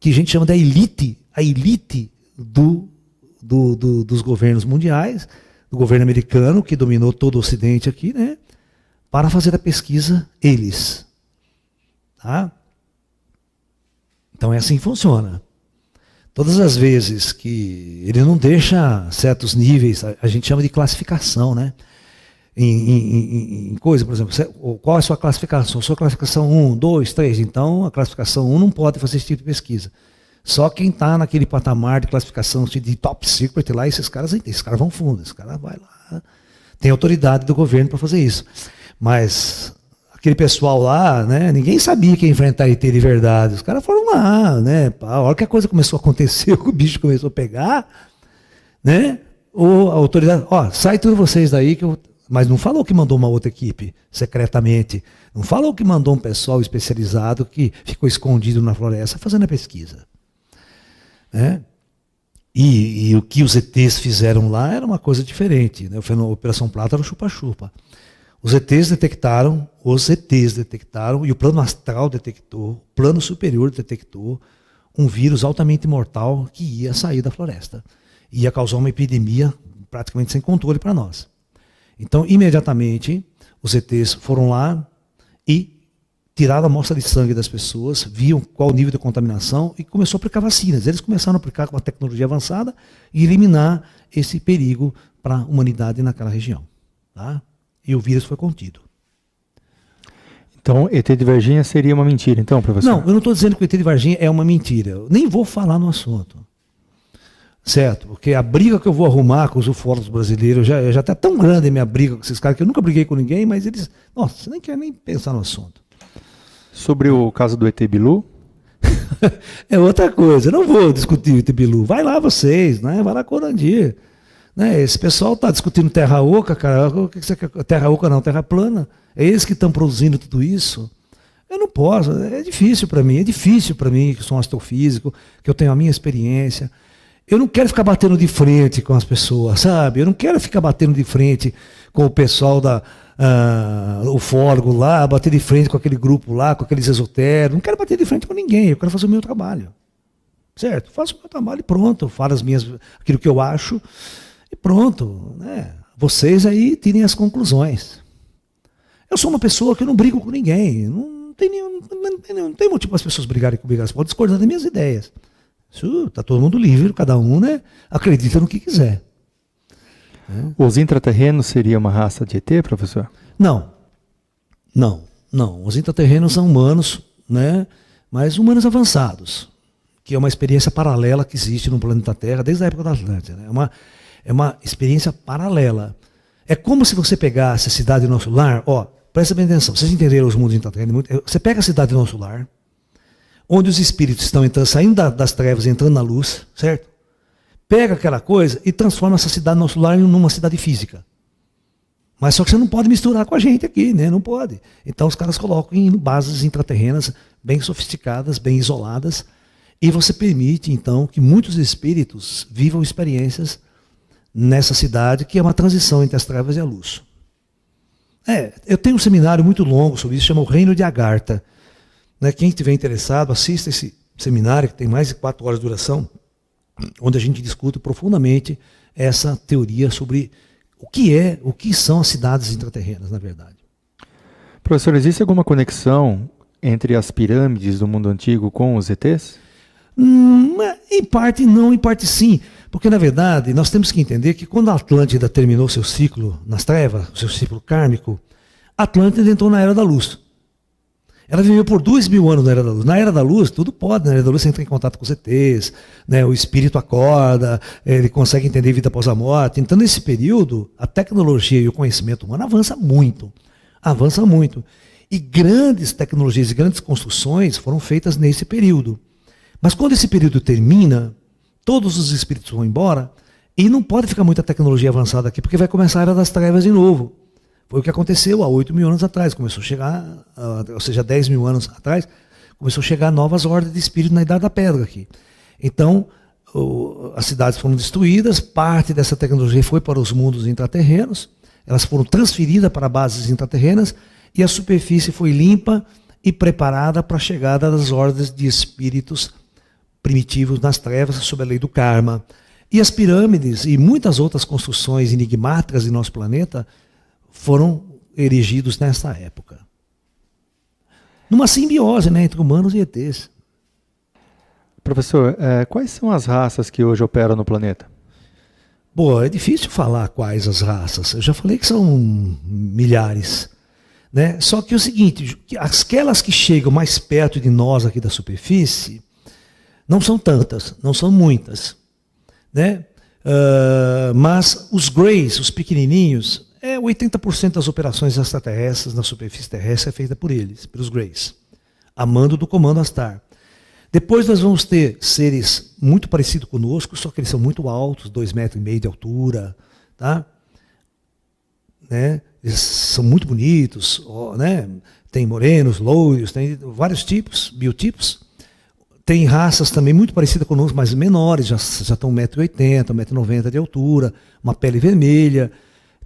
A: que a gente chama de elite, a elite dos governos mundiais, do governo americano, que dominou todo o Ocidente aqui, né, para fazer a pesquisa, eles. Tá? Então é assim que funciona. Todas as vezes que ele não deixa certos níveis, a gente chama de classificação, né? Em coisa, por exemplo, qual é a sua classificação? Sua classificação 1, 2, 3. Então, a classificação 1 não pode fazer esse tipo de pesquisa. Só quem está naquele patamar de classificação de top secret lá, esses caras vão fundo, esse cara vai lá. Tem autoridade do governo para fazer isso. Mas aquele pessoal lá, né, ninguém sabia que ia enfrentar ET de verdade. Os caras foram lá, né? A hora que a coisa começou a acontecer, o bicho começou a pegar, né? A autoridade, sai todos vocês daí que eu... Mas não falou que mandou uma outra equipe, secretamente. Não falou que mandou um pessoal especializado que ficou escondido na floresta fazendo a pesquisa. Né? E o que os ETs fizeram lá era uma coisa diferente. Né? A Operação Prato era o chupa-chupa. Os ETs detectaram, e o plano astral detectou, o plano superior detectou um vírus altamente mortal que ia sair da floresta. Ia causar uma epidemia praticamente sem controle para nós. Então, imediatamente, os ETs foram lá e tiraram a amostra de sangue das pessoas, viam qual o nível de contaminação e começou a aplicar vacinas. Eles começaram a aplicar com uma tecnologia avançada e eliminar esse perigo para a humanidade naquela região. Tá? E o vírus foi contido.
B: Então, ET de Varginha seria uma mentira, então, professor?
A: Não, eu não estou dizendo que o ET de Varginha é uma mentira. Eu nem vou falar no assunto. Certo? Porque a briga que eu vou arrumar com os ufólogos brasileiros já está tão grande a minha briga com esses caras que eu nunca briguei com ninguém, mas eles... Nossa, você nem quer nem pensar no assunto.
B: Sobre o caso do ET Bilu?
A: É outra coisa. Eu não vou discutir o ET Bilu. Vai lá vocês, né? Vai lá Corandir. Né? Esse pessoal está discutindo terra oca, cara. O que você quer? Terra oca não, terra plana. É eles que estão produzindo tudo isso. Eu não posso, é difícil para mim, que sou um astrofísico, que eu tenho a minha experiência. Eu não quero ficar batendo de frente com as pessoas, sabe? Eu não quero ficar batendo de frente com o pessoal o fórum lá, bater de frente com aquele grupo lá, com aqueles esotéricos. Não quero bater de frente com ninguém, eu quero fazer o meu trabalho. Certo? Faço o meu trabalho e pronto, falo aquilo que eu acho e pronto. Né? Vocês aí tirem as conclusões. Eu sou uma pessoa que eu não brigo com ninguém, não tem motivo para as pessoas brigarem comigo, elas podem discordar das minhas ideias. Isso está todo mundo livre, cada um, né, acredita no que quiser.
B: Os intraterrenos seria uma raça de ET, professor?
A: Não. Os intraterrenos são humanos, né, mas humanos avançados, que é uma experiência paralela que existe no planeta Terra desde a época da Atlântida. Né? É uma experiência paralela. É como se você pegasse a cidade do nosso lar, presta bem atenção, vocês entenderam os mundos intraterrenos? Você pega a cidade do nosso lar, onde os espíritos estão saindo das trevas e entrando na luz, certo? Pega aquela coisa e transforma essa cidade do nosso lar numa cidade física. Mas só que você não pode misturar com a gente aqui, né? Não pode. Então os caras colocam em bases intraterrenas bem sofisticadas, bem isoladas, e você permite, então, que muitos espíritos vivam experiências nessa cidade, que é uma transição entre as trevas e a luz. Eu tenho um seminário muito longo sobre isso, chama o Reino de Agartha. Né? Quem estiver interessado, assista esse seminário, que tem mais de 4 horas de duração, onde a gente discute profundamente essa teoria sobre o que são as cidades intraterrenas, na verdade.
B: Professor, existe alguma conexão entre as pirâmides do mundo antigo com os ETs?
A: Em parte não, em parte sim. Porque, na verdade, nós temos que entender que quando a Atlântida terminou seu ciclo nas trevas, seu ciclo kármico, a Atlântida entrou na Era da Luz. Ela viveu por 2.000 anos na Era da Luz. Na Era da Luz, tudo pode. Na Era da Luz você entra em contato com os ETs, né? O espírito acorda, ele consegue entender vida após a morte. Então, nesse período, a tecnologia e o conhecimento humano avança muito. Avança muito. E grandes tecnologias e grandes construções foram feitas nesse período. Mas quando esse período termina, todos os espíritos vão embora e não pode ficar muita tecnologia avançada aqui, porque vai começar a Era das Trevas de novo. Foi o que aconteceu há 8.000 anos atrás. Começou a chegar, ou seja, 10.000 anos atrás, começou a chegar novas ordens de espírito na Idade da Pedra aqui. Então, as cidades foram destruídas, parte dessa tecnologia foi para os mundos intraterrenos, elas foram transferidas para bases intraterrenas e a superfície foi limpa e preparada para a chegada das ordens de espíritos primitivos nas trevas, sob a lei do karma. E as pirâmides e muitas outras construções enigmáticas de nosso planeta foram erigidos nessa época. Numa simbiose, né, entre humanos e ETs.
B: Professor, quais são as raças que hoje operam no planeta?
A: Bom, é difícil falar quais as raças. Eu já falei que são milhares. Né? Só que é o seguinte, aquelas que chegam mais perto de nós aqui da superfície, não são tantas, não são muitas. Né? Mas os Greys, os pequenininhos, 80% das operações extraterrestres na superfície terrestre é feita por eles, pelos Greys, a mando do Comando Astar. Depois nós vamos ter seres muito parecidos conosco, só que eles são muito altos, 2,5 metros de altura, tá? Né? Eles são muito bonitos, né? Tem morenos, loiros, tem vários tipos, biotipos. Tem raças também muito parecidas conosco, mas menores, já estão 1,80 m, 1,90 m de altura, uma pele vermelha.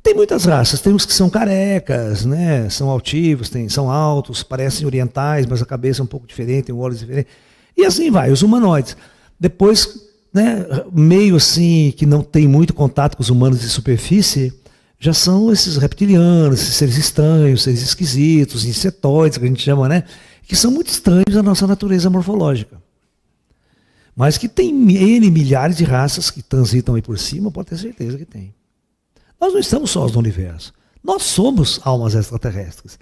A: Tem muitas raças, tem uns que são carecas, né? São altivos, são altos, parecem orientais, mas a cabeça é um pouco diferente, tem olhos diferentes. E assim vai, os humanoides. Depois, né, meio assim, que não tem muito contato com os humanos de superfície, já são esses reptilianos, esses seres estranhos, seres esquisitos, insetoides, que a gente chama, né? Que são muito estranhos à nossa natureza morfológica. Mas que tem milhares de raças que transitam aí por cima, pode ter certeza que tem. Nós não estamos sós no universo. Nós somos almas extraterrestres.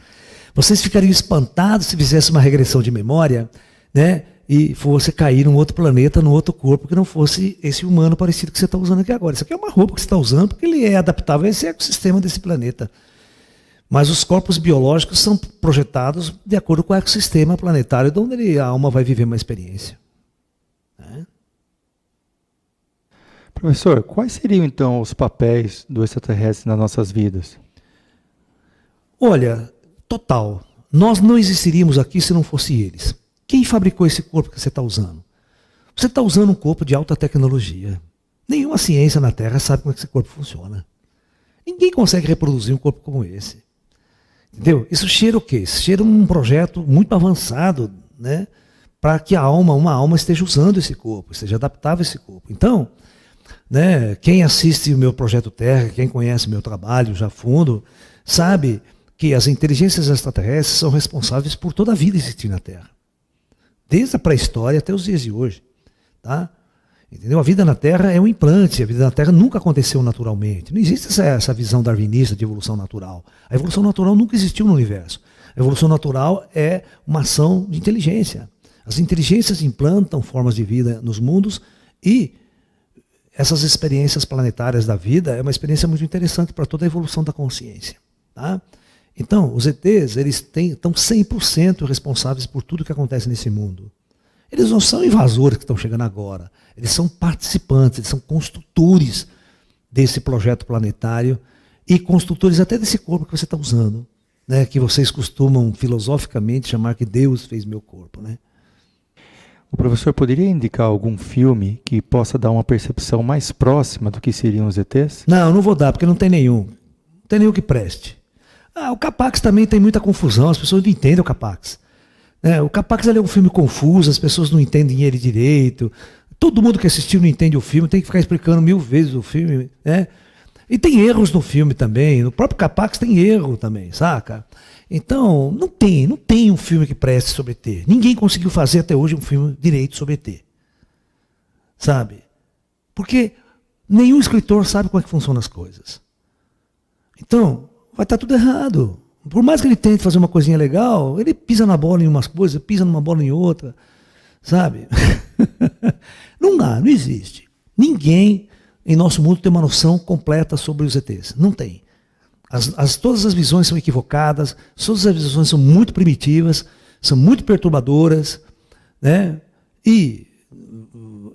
A: Vocês ficariam espantados se fizesse uma regressão de memória, né? E fosse cair num outro planeta, num outro corpo, que não fosse esse humano parecido que você está usando aqui agora. Isso aqui é uma roupa que você está usando porque ele é adaptável a esse ecossistema desse planeta. Mas os corpos biológicos são projetados de acordo com o ecossistema planetário, de onde a alma vai viver uma experiência.
B: Professor, quais seriam então os papéis do extraterrestre nas nossas vidas?
A: Olha, total. Nós não existiríamos aqui se não fosse eles. Quem fabricou esse corpo que você está usando? Você está usando um corpo de alta tecnologia. Nenhuma ciência na Terra sabe como é que esse corpo funciona. Ninguém consegue reproduzir um corpo como esse. Entendeu? Isso cheira o quê? Isso cheira um projeto muito avançado, né? Para que uma alma esteja usando esse corpo, esteja adaptável a esse corpo. Então, né, quem assiste o meu Projeto Terra, quem conhece o meu trabalho já a fundo, sabe que as inteligências extraterrestres são responsáveis por toda a vida existir na Terra. Desde a pré-história até os dias de hoje. Tá? Entendeu? A vida na Terra é um implante, a vida na Terra nunca aconteceu naturalmente. Não existe essa visão darwinista de evolução natural. A evolução natural nunca existiu no universo. A evolução natural é uma ação de inteligência. As inteligências implantam formas de vida nos mundos e essas experiências planetárias da vida é uma experiência muito interessante para toda a evolução da consciência. Tá? Então, os ETs estão 100% responsáveis por tudo que acontece nesse mundo. Eles não são invasores que estão chegando agora. Eles são participantes, eles são construtores desse projeto planetário e construtores até desse corpo que você está usando, né? Que vocês costumam filosoficamente chamar que Deus fez meu corpo. Né?
B: O professor poderia indicar algum filme que possa dar uma percepção mais próxima do que seriam os ETs?
A: Não vou dar, porque não tem nenhum. Não tem nenhum que preste. O Capax também tem muita confusão, as pessoas não entendem o Capax. O Capax é um filme confuso, as pessoas não entendem ele direito. Todo mundo que assistiu não entende o filme, tem que ficar explicando 1000 vezes o filme. Né? E tem erros no filme também, no próprio Capax tem erro também, saca? Então, não tem um filme que preste sobre ET. Ninguém conseguiu fazer até hoje um filme direito sobre ET. Sabe? Porque nenhum escritor sabe como é que funcionam as coisas. Então, vai estar tudo errado. Por mais que ele tente fazer uma coisinha legal, ele pisa na bola em umas coisas, pisa numa bola em outra. Sabe? Não existe. Ninguém em nosso mundo tem uma noção completa sobre os ETs. Não tem. Todas as visões são equivocadas, todas as visões são muito primitivas, são muito perturbadoras, né? E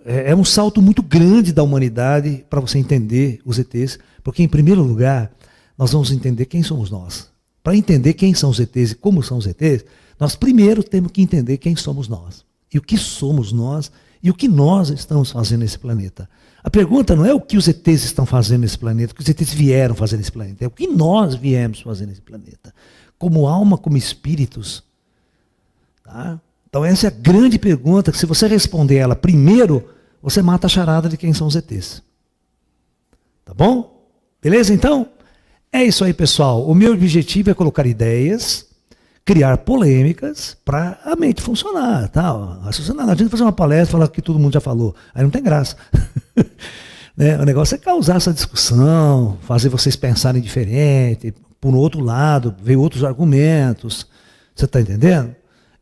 A: é um salto muito grande da humanidade para você entender os ETs, porque, em primeiro lugar, nós vamos entender quem somos nós. Para entender quem são os ETs e como são os ETs, nós primeiro temos que entender quem somos nós, e o que somos nós, e o que nós estamos fazendo nesse planeta. A pergunta não é o que os ETs estão fazendo nesse planeta, o que os ETs vieram fazer nesse planeta, é o que nós viemos fazer nesse planeta, como alma, como espíritos. Tá? Então essa é a grande pergunta, que se você responder ela primeiro, você mata a charada de quem são os ETs. Tá bom? Beleza então? É isso aí, pessoal. O meu objetivo é colocar ideias, criar polêmicas para a mente funcionar. Tá? Raciocinar. Não adianta fazer uma palestra e falar que todo mundo já falou. Aí não tem graça. Né? O negócio é causar essa discussão, fazer vocês pensarem diferente, por outro lado, ver outros argumentos. Você está entendendo?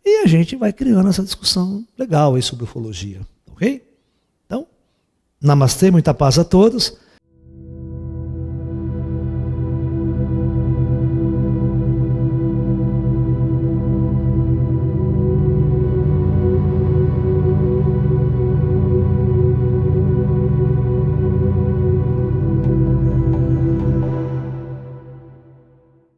A: E a gente vai criando essa discussão legal aí sobre ufologia. Ok? Então, namastê, muita paz a todos.